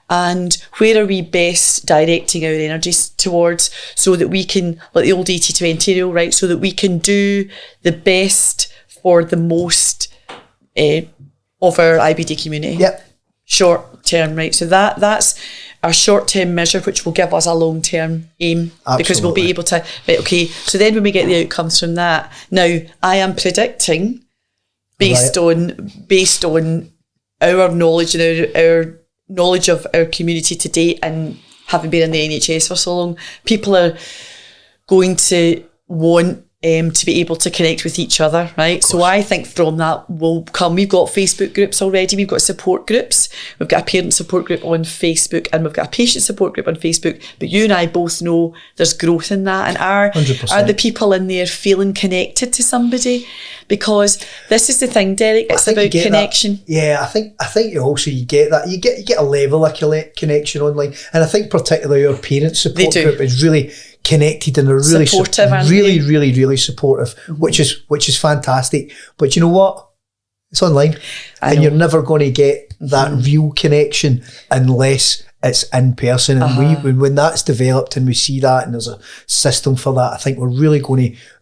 and where are we best directing our energies towards so that we can, like the old 80-20 rule, right? So that we can do the best for the most of our IBD community. Yep. Short term, right? So that's our short term measure, which will give us a long term aim. Absolutely. Because we'll be able to, right, okay, so then when we get the outcomes from that, now I am predicting based on our knowledge and our knowledge of our community to date and having been in the NHS for so long, people are going to want to be able to connect with each other, right? So I think from that will come, we've got Facebook groups already, we've got support groups, we've got a parent support group on Facebook and we've got a patient support group on Facebook, but you and I both know there's growth in that, and are the people in there feeling connected to somebody? Because this is the thing, Derek, it's about connection. That. Yeah, I think you get that. You get a level of connection online, and I think particularly our parent support group is really connected and are really supportive, really supportive, which is fantastic. But you know what? It's online, and you're never going to get that real connection unless it's in person. And when that's developed and we see that and there's a system for that, I think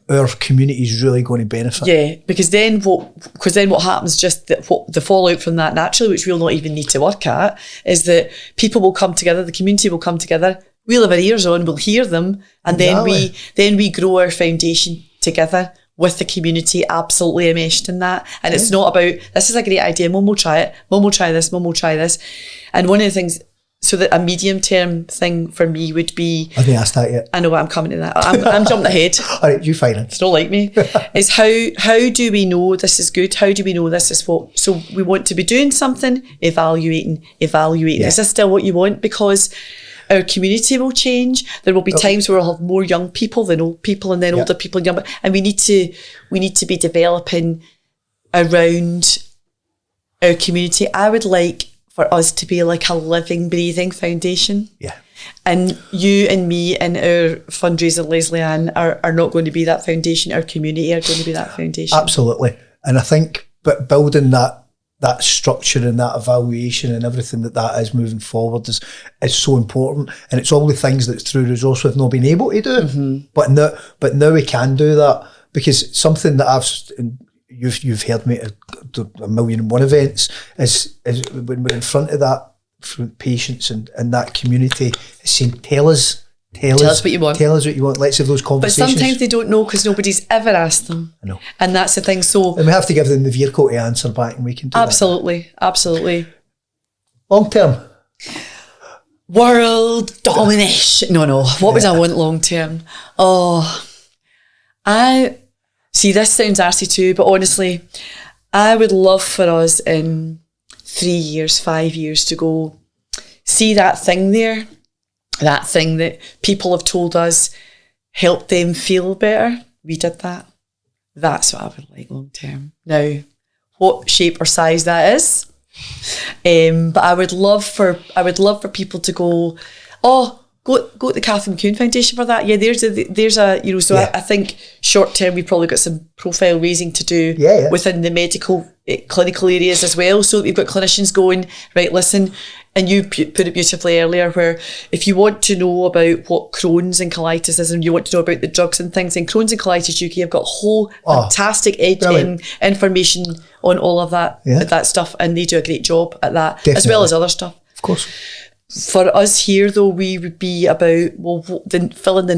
our community is really going to benefit. Yeah, because then what happens, just the fallout from that naturally, which we'll not even need to work at, is that people will come together, the community will come together, we'll have our ears on, we'll hear them, and then we grow our foundation together with the community, absolutely enmeshed in that. And it's not about, this is a great idea, Mum will try it, Mum will try this, Mum will try this. And one of the things, so that a medium term thing for me would be, I haven't asked that yet. I know, I'm coming to that. I'm jumping ahead. All right, you fine. It's not like me. Is how do we know this is good? How do we know this is what? So we want to be doing something, evaluating. Yeah. Is this still what you want? Because our community will change. There will be times where we'll have more young people than old people, and then older people and younger. And we need to be developing around our community. I would like for us to be like a living, breathing foundation. Yeah. And you and me and our fundraiser, Leslie Ann, are not going to be that foundation. Our community are going to be that foundation. Absolutely. And I think building that structure and that evaluation and everything that is moving forward is so important. And it's all the things that through resource we've not been able to do. Mm-hmm. But now we can do that, because something that you've heard me at 1,000,001 events is when we're in front of that patients and that community, it's saying, tell us what you want. Tell us what you want. Let's have those conversations. But sometimes they don't know because nobody's ever asked them. I know. And that's the thing. So, and we have to give them the vehicle to answer back, and we can do absolutely. Long term. World domination. No. What would I want long term? I see, this sounds arsey too, but honestly, I would love for us in 3 years, 5 years to go see that thing there, that thing that people have told us helped them feel better. We did that. That's what I would like long term. Now, what shape or size that is, but I would love for people to go, go to the Catherine McEwan Foundation for that. Yeah, there's a so I think short term we've probably got some profile raising to do within the medical clinical areas as well, so that we've got clinicians going, right, listen, and you put it beautifully earlier, where if you want to know about what Crohn's and colitis is and you want to know about the drugs and things, in Crohn's and Colitis UK have got whole fantastic information on all of that stuff, and they do a great job at that. Definitely. As well as other stuff. Of course. For us here, though, we would be about, fill in the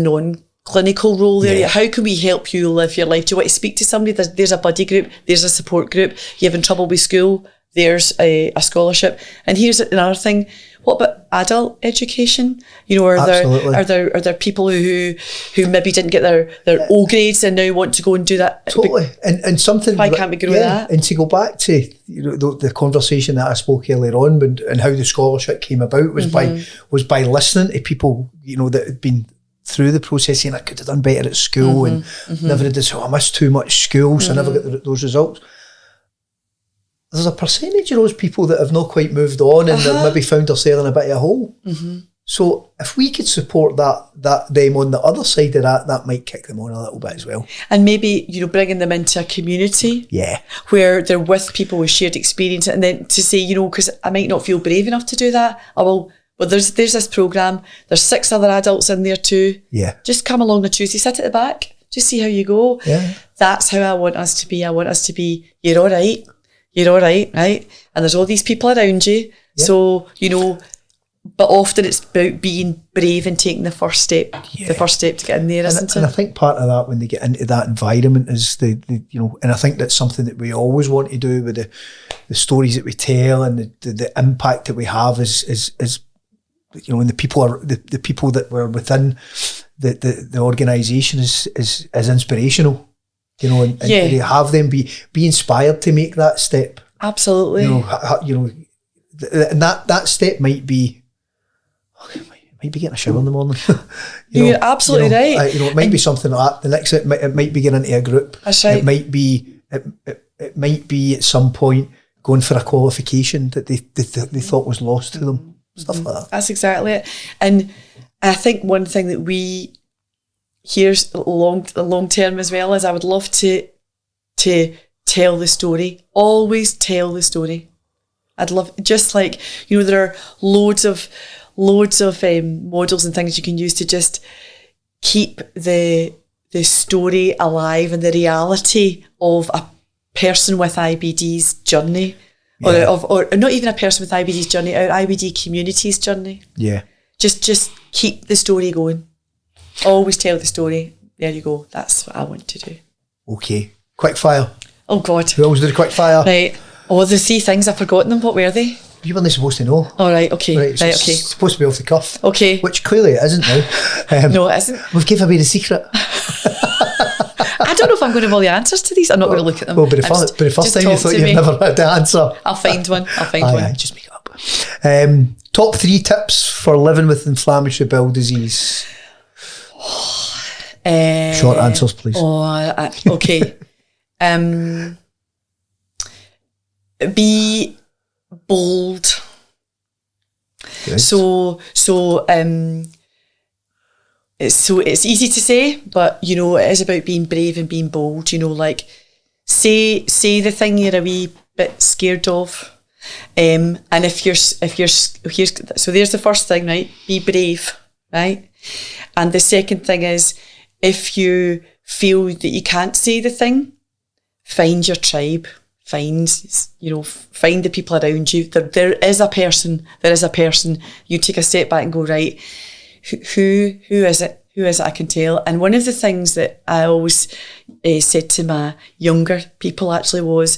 clinical role there. Yeah. How can we help you live your life? Do you want to speak to somebody? There's a buddy group, there's a support group. You're having trouble with school, there's a scholarship. And here's another thing. What about adult education? You know, are there people who maybe didn't get their O grades and now want to go and do that? Totally. And something, why can't we grow that? And to go back to, you know, the conversation that I spoke earlier on, and how the scholarship came about was by listening to people, you know, that had been through the process, saying I could have done better at school and never did this. I missed too much school, so I never got those results. There's a percentage of those people that have not quite moved on and that maybe found themselves in a bit of a hole. So if we could support that them on the other side of that might kick them on a little bit as well. And maybe, you know, bringing them into a community, where they're with people with shared experience, and then to say, you know, because I might not feel brave enough to do that. Well, there's this programme. There's 6 other adults in there too. Yeah, just come along on Tuesday, sit at the back, just see how you go. Yeah, that's how I want us to be. I want us to be. You're all right. You're all right, right? And there's all these people around you. Yeah. So, you know, but often it's about being brave and taking the first step to get in there, isn't it? And I think part of that when they get into that environment is the you know, and I think that's something that we always want to do with the stories that we tell and the impact that we have is you know, when the people are the people that were within the organisation is inspirational. You know, and to have them be inspired to make that step. Absolutely. You know, and that step might be getting a shower in the morning. You're absolutely right. You know, it might be something like that. The next it might be getting into a group. That's right. It might be at some point going for a qualification that they thought was lost to them. Stuff like that. That's exactly it. And I think one thing that we here's long term as well is I would love to tell the story. Always tell the story. I'd love, just like, you know, there are loads of models and things you can use to just keep the story alive and the reality of a person with IBD's journey, or not even a person with IBD's journey, our IBD community's journey. Yeah. Just keep the story going. Always tell the story. There you go. That's what I want to do. Okay. Quick fire. Oh God. We always do the quick fire. Right. Oh, the 3 things, I've forgotten them. What were they? You weren't supposed to know. All right. Okay. Right. So okay. It's supposed to be off the cuff. Okay. Which clearly it isn't now. No, it isn't. We've given away the secret. I don't know if I'm going to have all the answers to these. I'm not going to look at them. Well, but the first time you thought you'd never had the answer. I'll find one. Aye, just make it up. Top 3 tips for living with inflammatory bowel disease. Short answers, please. Okay. Be bold. Good. So it's easy to say, but you know, it is about being brave and being bold. You know, like say the thing you're a wee bit scared of, and if you're so there's the first thing, right? Be brave, right? And the second thing is, if you feel that you can't say the thing, find your tribe. Find the people around you. There is a person. You take a step back and go, right, who is it? Who is it I can tell? And one of the things that I always said to my younger people actually was,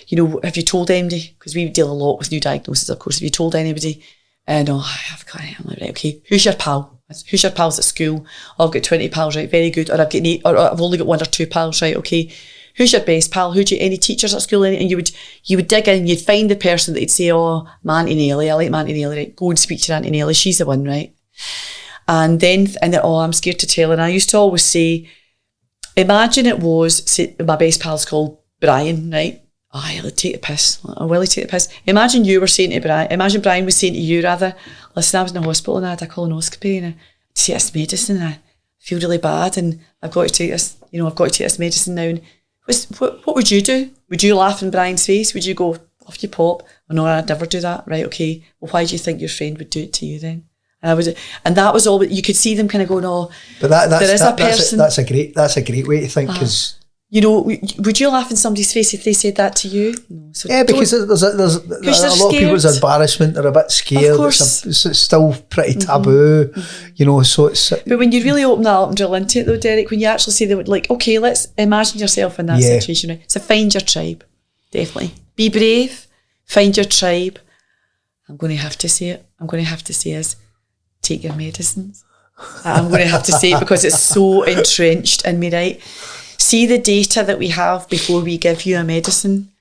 you know, have you told anybody? Because we deal a lot with new diagnoses, of course. Have you told anybody? No, I've got it. I'm like, right, okay. Who's your pal? Who's your pals at school? Oh, I've got 20 pals, right? Very good. Or I've got 8, or I've only got 1 or 2 pals, right? Okay. Who's your best pal? Any teachers at school? And you would dig in, you'd find the person that you'd say, oh, my Auntie Nelly, I like my Auntie Nelly, right? Go and speak to your Auntie Nelly, she's the one, right? And then, oh, I'm scared to tell. And I used to always say, imagine it was, say, my best pal's called Brian, right? Oh, he'll take the piss. Oh, will he take the piss? Imagine you were saying to Brian, imagine Brian was saying to you rather, listen, I was in a hospital and I had a colonoscopy and I take this medicine and I feel really bad and I've got to take this, I've got to take this medicine now. And what would you do? Would you laugh in Brian's face? Would you go, off you pop? Oh, no, I'd never do that. Right, okay. Well, why do you think your friend would do it to you then? And that was all. You could see them kind of going, oh, but there is a person. That's a great way to think, because You know, would you laugh in somebody's face if they said that to you? No. So yeah, because there's a lot of people, it's embarrassment, they're a bit scared. Of course. It's still pretty taboo, you know, so it's... But when you really open that up and drill into it though, Derek, when you actually say, like, okay, let's imagine yourself in that situation, right? So find your tribe, definitely. Be brave, find your tribe. I'm going to have to say it. I'm going to have to say is, take your medicines. I'm going to have to say it because it's so entrenched in me, right? See the data that we have before we give you a medicine.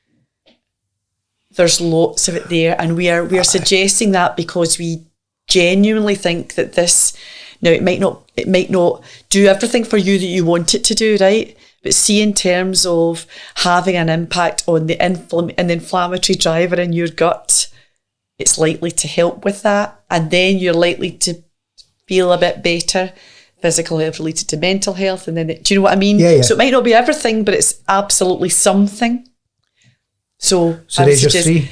There's lots of it there, and we are suggesting that because we genuinely think that this. Now it might not do everything for you that you want it to do, right? But see, in terms of having an impact on the an inflammatory driver in your gut, it's likely to help with that, and then you're likely to feel a bit better. Physical health related to mental health, and then do you know what I mean? Yeah. So it might not be everything, but it's absolutely something. So there's your three.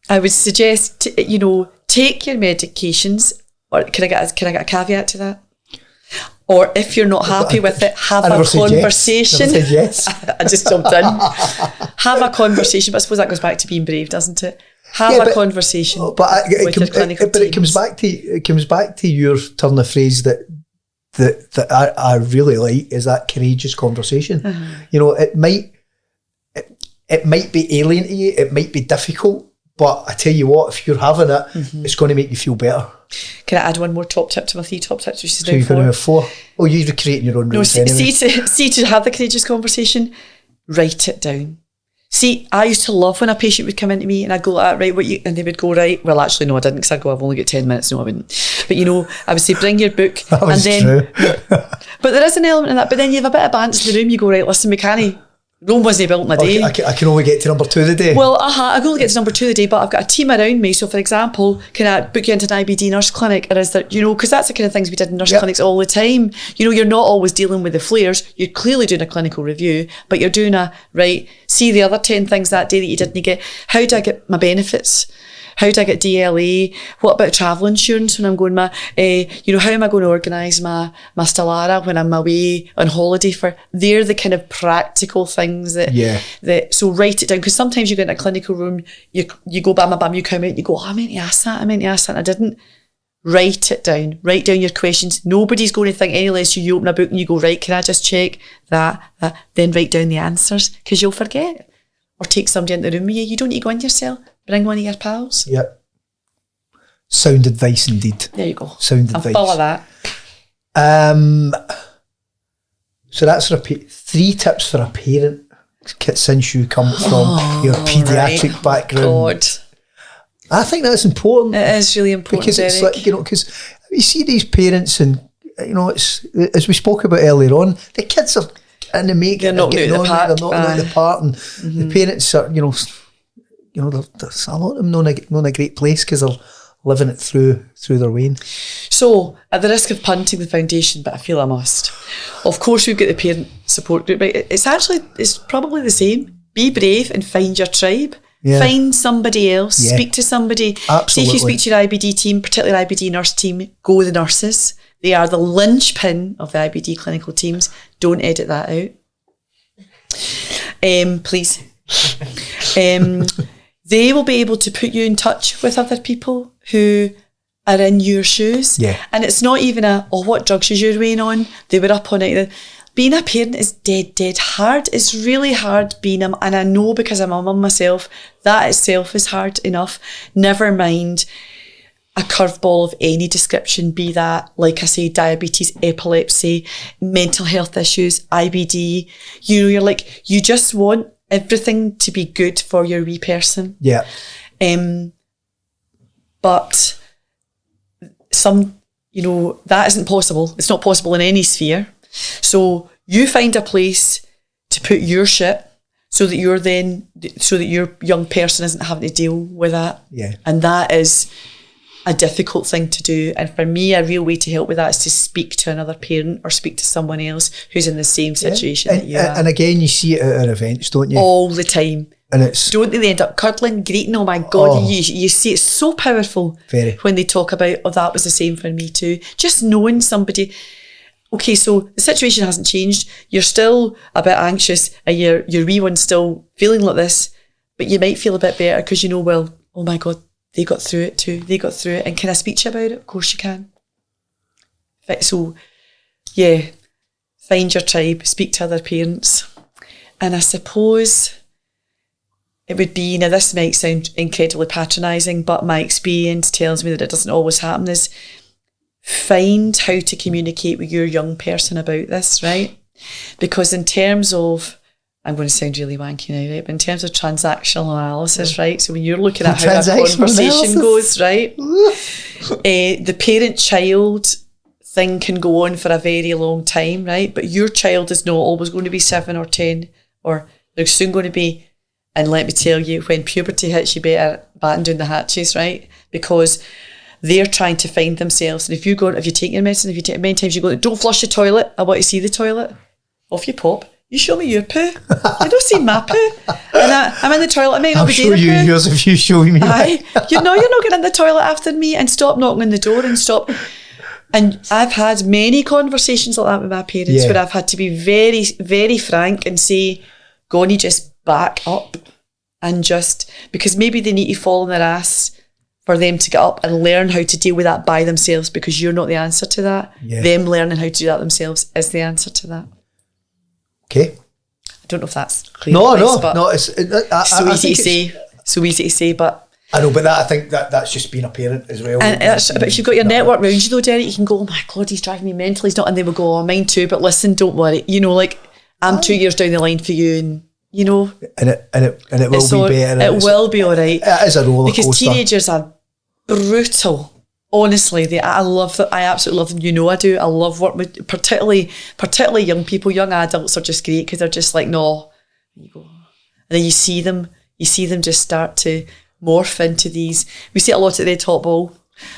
I would suggest take your medications. Or can I get a caveat to that? Or if you're not happy with it, have a conversation. Yes. I just jumped in. Have a conversation, but I suppose that goes back to being brave, doesn't it? Have a conversation. But it comes back to your turn of phrase that I really like, is that courageous conversation. You know, it might be alien to you, it might be difficult, but I tell you what, if you're having it, it's going to make you feel better. Can I add one more top tip to my 3 top tips, which is so you're going to have 4? Oh, you're creating your own rules anyway. See to have the courageous conversation, write it down. See, I used to love when a patient would come into me and I'd go, right, and they would go, right, well, actually, no, I didn't, because I'd go, I've only got 10 minutes. No, I wouldn't. But, you know, I would say, bring your book. That was true. But there is an element in that. But then you have a bit of banter in the room. You go, right, listen, Rome wasn't built in a day. I can only get to number 2 of the day. Well, I can only get to number 2 of the day, but I've got a team around me. So, for example, can I book you into an IBD nurse clinic? Or is there, you know, because that's the kind of things we did in nurse clinics all the time. You know, you're not always dealing with the flares. You're clearly doing a clinical review, but you're doing see the other 10 things that day that you didn't get. How do I get my benefits? How do I get DLA? What about travel insurance when I'm going how am I going to organise my Stellara when I'm away on holiday they're the kind of practical things so write it down, because sometimes you go into a clinical room, you go bam, you come out, you go, I meant to ask that, and I didn't. Write it down. Write down your questions. Nobody's going to think any less you open a book and you go, right, can I just check that? Then write down the answers, because you'll forget. Or take somebody into the room with you. You don't need to go in yourself. Bring one of your pals. Yep. Sound advice indeed. There you go. Sound advice. I'm full of that. So that's for 3 tips for a parent, since you come from your paediatric background. God. I think that's important. It is really important, because Derek. it's like, you know, because you see these parents, and you know, it's as we spoke about earlier on, the kids are in the make. They're not out the park. They're not out the part, and the parents are, you know, there's a lot of them not in a great place because they're living it through their vein. So, at the risk of punting the foundation, but I feel I must. Of course, we've got the parent support group, right? It's probably the same. Be brave and find your tribe. Yeah. Find somebody else. Yeah. Speak to somebody. Absolutely. See, if you speak to your IBD team, particularly IBD nurse team, go with the nurses. They are the linchpin of the IBD clinical teams. Don't edit that out. Please. They will be able to put you in touch with other people who are in your shoes. Yeah. And it's not even what drugs is your weighing on? They were up on it. Being a parent is dead hard. It's really hard being and I know because I'm a mum myself, that itself is hard enough. Never mind a curveball of any description, be that, like I say, diabetes, epilepsy, mental health issues, IBD. You know, you're like, you just want everything to be good for your wee person. Yeah. But that isn't possible. It's not possible in any sphere. So you find a place to put your shit so that your young person isn't having to deal with that. Yeah. And that is a difficult thing to do. And for me, a real way to help with that is to speak to another parent or speak to someone else who's in the same situation that you are. And again, you see it at our events, don't you? All the time. And don't they end up cuddling, greeting? Oh my God, you see it's so powerful. Very. When they talk about, that was the same for me too. Just knowing somebody. okay, so the situation hasn't changed. You're still a bit anxious and your wee one's still feeling like this, but you might feel a bit better because you know, well, oh my God, they got through it too. They got through it. And can I speak to you about it? Of course you can. So, yeah, find your tribe, speak to other parents. And I suppose it would be, now this might sound incredibly patronising, but my experience tells me that it doesn't always happen, is find how to communicate with your young person about this, right? Because in terms of, I'm going to sound really wanky now, right? But in terms of transactional analysis, right? So when you're looking at how a conversation goes, right? The parent-child thing can go on for a very long time, right? But your child is not always going to be 7 or 10, or they're soon going to be, and let me tell you, when puberty hits, you better batten down the hatches, right? Because they're trying to find themselves. And if you take your medicine, if you take it many times, you go, don't flush the toilet, I want to see the toilet. Off you pop. You show me your poo. I don't see my poo. And I'm in the toilet. I might not be doing the poo. I'll show you yours if you show me mine. You know you're not getting in the toilet after me, and stop knocking on the door and stop. And I've had many conversations like that with my parents where I've had to be very, very frank and say, Goni, just back up, and just, because maybe they need to fall on their ass for them to get up and learn how to deal with that by themselves, because you're not the answer to that. Yeah. Them learning how to do that themselves is the answer to that. Okay. I don't know if that's clear. No, it's so easy to say, but I know, but that, I think that's just being a parent as well. And but if you've got your network around you though, Derek, you can go, oh my God, he's driving me mental, he's not, and they will go, oh, mine too, but listen, don't worry, you know, like, I'm 2 years down the line for you, and you know, and it will be better. It will be all right. It is a roller coaster. Because teenagers are brutal. Honestly, I love them. I absolutely love them. You know I do. I love working with particularly young people. Young adults are just great because they're just like, no. And you go, and then you see them just start to morph into these. We see it a lot at the top ball.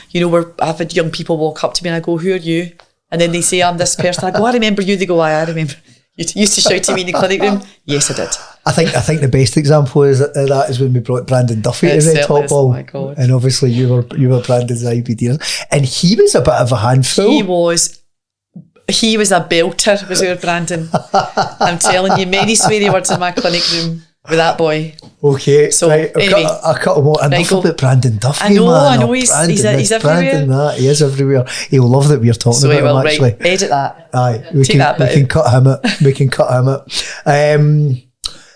You know, where I've had young people walk up to me and I go, who are you? And then they say, I'm this person. I go, I remember you. They go, I remember. You used to shout to me in the clinic room. Yes, I did. I think the best example is that is when we brought Brandon Duffy to the top ball. Oh my God. And obviously you were Brandon's IBD nurse. And he was a bit of a handful. He was a belter, was our Brandon. I'm telling you, many sweary words in my clinic room with that boy. Okay, so right, anyway, I cut him off. Enough about Brandon Duffy, I know, he's everywhere. Brandon, he is everywhere. He'll love that we're talking about him, actually. Right, edit that. Aye, we can cut him out. We can cut him out.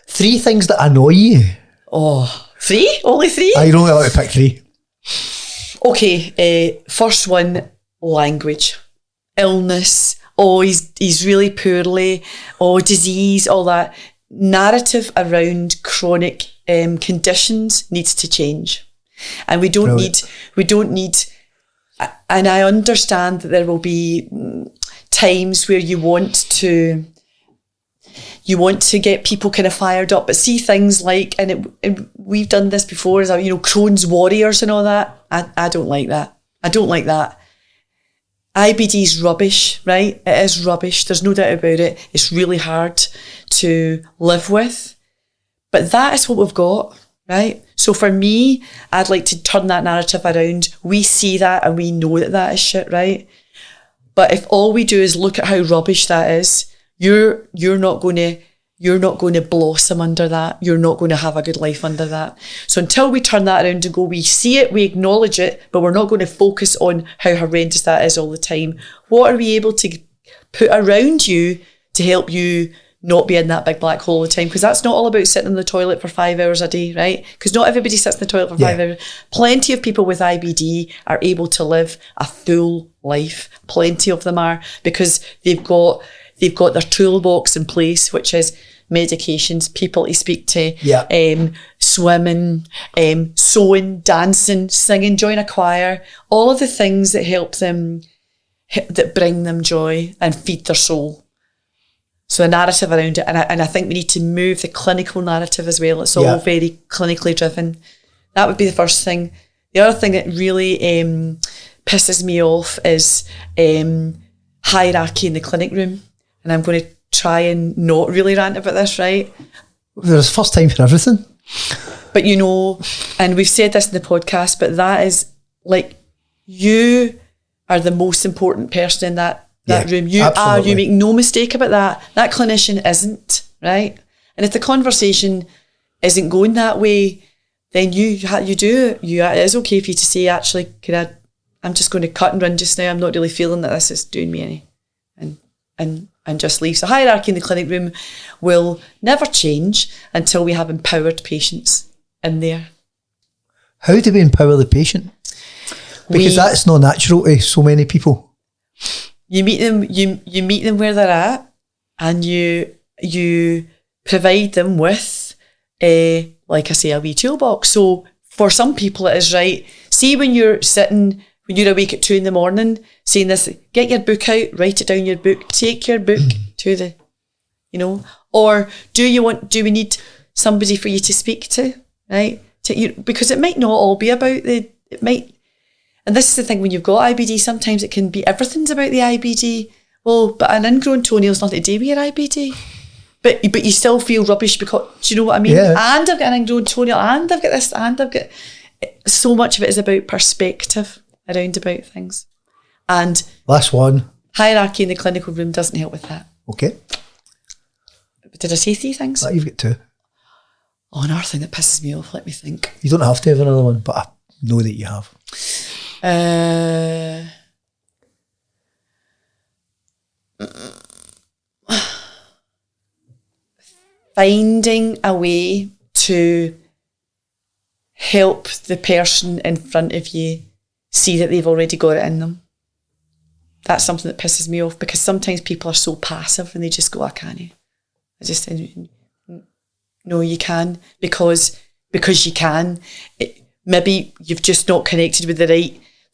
3 things that annoy you. Oh, 3? Only 3? I don't like to pick 3. Okay, first one, language. Illness. Oh, he's really poorly. Oh, disease, all that. Narrative around chronic conditions needs to change, and we don't need, and I understand that there will be times where you want to get people kind of fired up, but see things like, and we've done this before, is, you know, Crohn's warriors and all that. I don't like that. I don't like that. IBD is rubbish, right? It is rubbish. There's no doubt about it. It's really hard to live with. But that is what we've got, right? So for me, I'd like to turn that narrative around. We see that and we know that is shit, right? But if all we do is look at how rubbish that is, you're not going to blossom under that. You're not going to have a good life under that. So until we turn that around and go, we see it, we acknowledge it, but we're not going to focus on how horrendous that is all the time. What are we able to put around you to help you not be in that big black hole all the time? Because that's not all about sitting in the toilet for 5 hours a day, right? Because not everybody sits in the toilet for 5 hours. Plenty of people with IBD are able to live a full life. Plenty of them are, because they've got their toolbox in place, which is medications, people to speak to, swimming, sewing, dancing, singing, join a choir, all of the things that help them, that bring them joy and feed their soul. So a narrative around it, and I think we need to move the clinical narrative as well. It's all very clinically driven. That would be the first thing. The other thing that really pisses me off is hierarchy in the clinic room. And I'm going to try and not really rant about this, right? There's a first time for everything. But you know, and we've said this in the podcast, but that is like, you are the most important person in that that room. You are, you make no mistake about that. That clinician isn't, right? And if the conversation isn't going that way, then it is okay for you to say, actually, I'm just going to cut and run just now. I'm not really feeling that this is doing me any, and just leave. So hierarchy in the clinic room will never change until we have empowered patients in there. How do we empower the patient? Because that's not natural to so many people. You meet them. You meet them where they're at, and you provide them with like I say, a wee toolbox. So for some people, it is right. See, when you're awake at 2 a.m, saying this, get your book out, write it down your book, take your book to the, or do we need somebody for you to speak to, right? Because it might not all be about and this is the thing, when you've got IBD, sometimes it can be, everything's about the IBD. Well, but an ingrown toenail's nothing to do with your IBD. But you still feel rubbish because, do you know what I mean? Yeah. And I've got an ingrown toenail, and I've got this, and I've got... So much of it is about perspective around about things. And... Last one. Hierarchy in the clinical room doesn't help with that. Okay. Did I say 3 things? You've got 2. Oh, another thing that pisses me off, let me think. You don't have to have another one, but I know that you have. Finding a way to help the person in front of you see that they've already got it in them. That's something that pisses me off, because sometimes people are so passive and they just go, I can't. No, you can, because you can. Maybe you've just not connected with the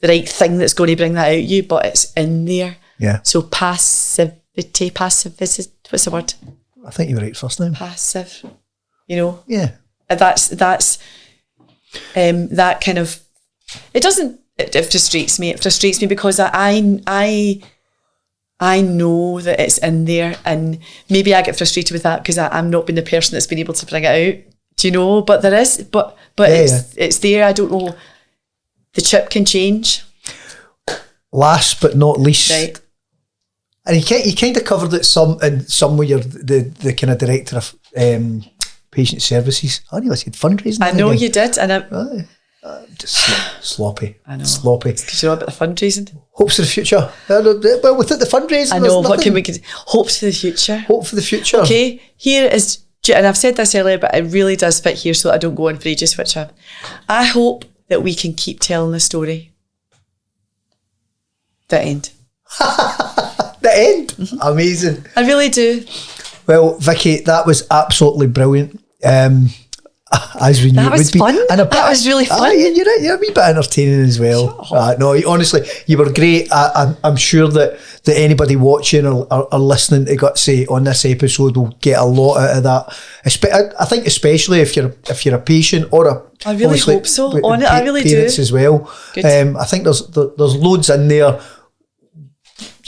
right thing that's going to bring that out of you, but it's in there. Yeah. So passivity, what's the word? I think you were right first name. Passive, Yeah. That's that kind of, it frustrates me. It frustrates me because I know that it's in there, and maybe I get frustrated with that because I'm not being the person that's been able to bring it out. Do you know? But there is, but it's there. I don't know. The chip can change. Last but not least, right. And you kind of covered it some way. You're the kind of director of patient services. I nearly said fundraising. I know you did, and just sloppy. I know. Sloppy. Because you're all about the fundraising. Hopes for the future. Well, without the fundraising, I know. What can we do? Hopes for the future. Hope for the future. Okay. Here is, and I've said this earlier, but it really does fit here, so that I don't go on for ages. I hope that we can keep telling the story. The end. The end. Mm-hmm. Amazing. I really do. Well, Vikki, that was absolutely brilliant. As we knew it would be. Fun. And that was really fun. You're a wee bit entertaining as well. No, honestly, you were great. I'm sure that anybody watching or listening to GUTSY on this episode will get a lot out of that. I think especially if you're a patient or a... I really hope so. I really do. Parents as well. I think there's loads in there.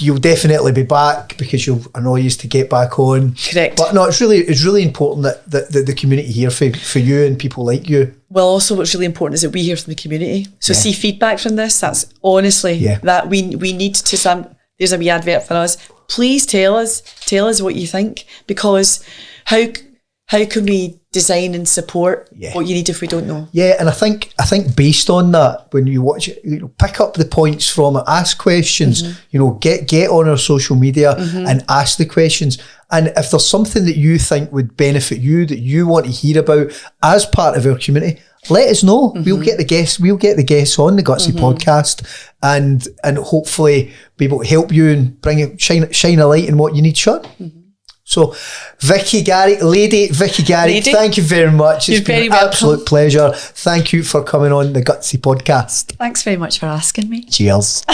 You'll definitely be back because you'll annoy you to get back on. Correct. But no, it's really important that the community here for you and people like you. Well, also what's really important is that we hear from the community. So see feedback from this. That's honestly that we need to there's a wee advert for us. Please tell us what you think, because how can we design and support what you need if we don't know? Yeah, and I think based on that, when you watch it, pick up the points from it, ask questions, get on our social media and ask the questions. And if there's something that you think would benefit you, that you want to hear about as part of our community, let us know. We'll get the guests on the GUTSY podcast and hopefully be able to help you and shine a light in what you need shown. So, Vikki Garrick, Vikki Garrick, thank you very much. It's been an absolute pleasure. Thank you for coming on the GUTSY podcast. Thanks very much for asking me. Cheers.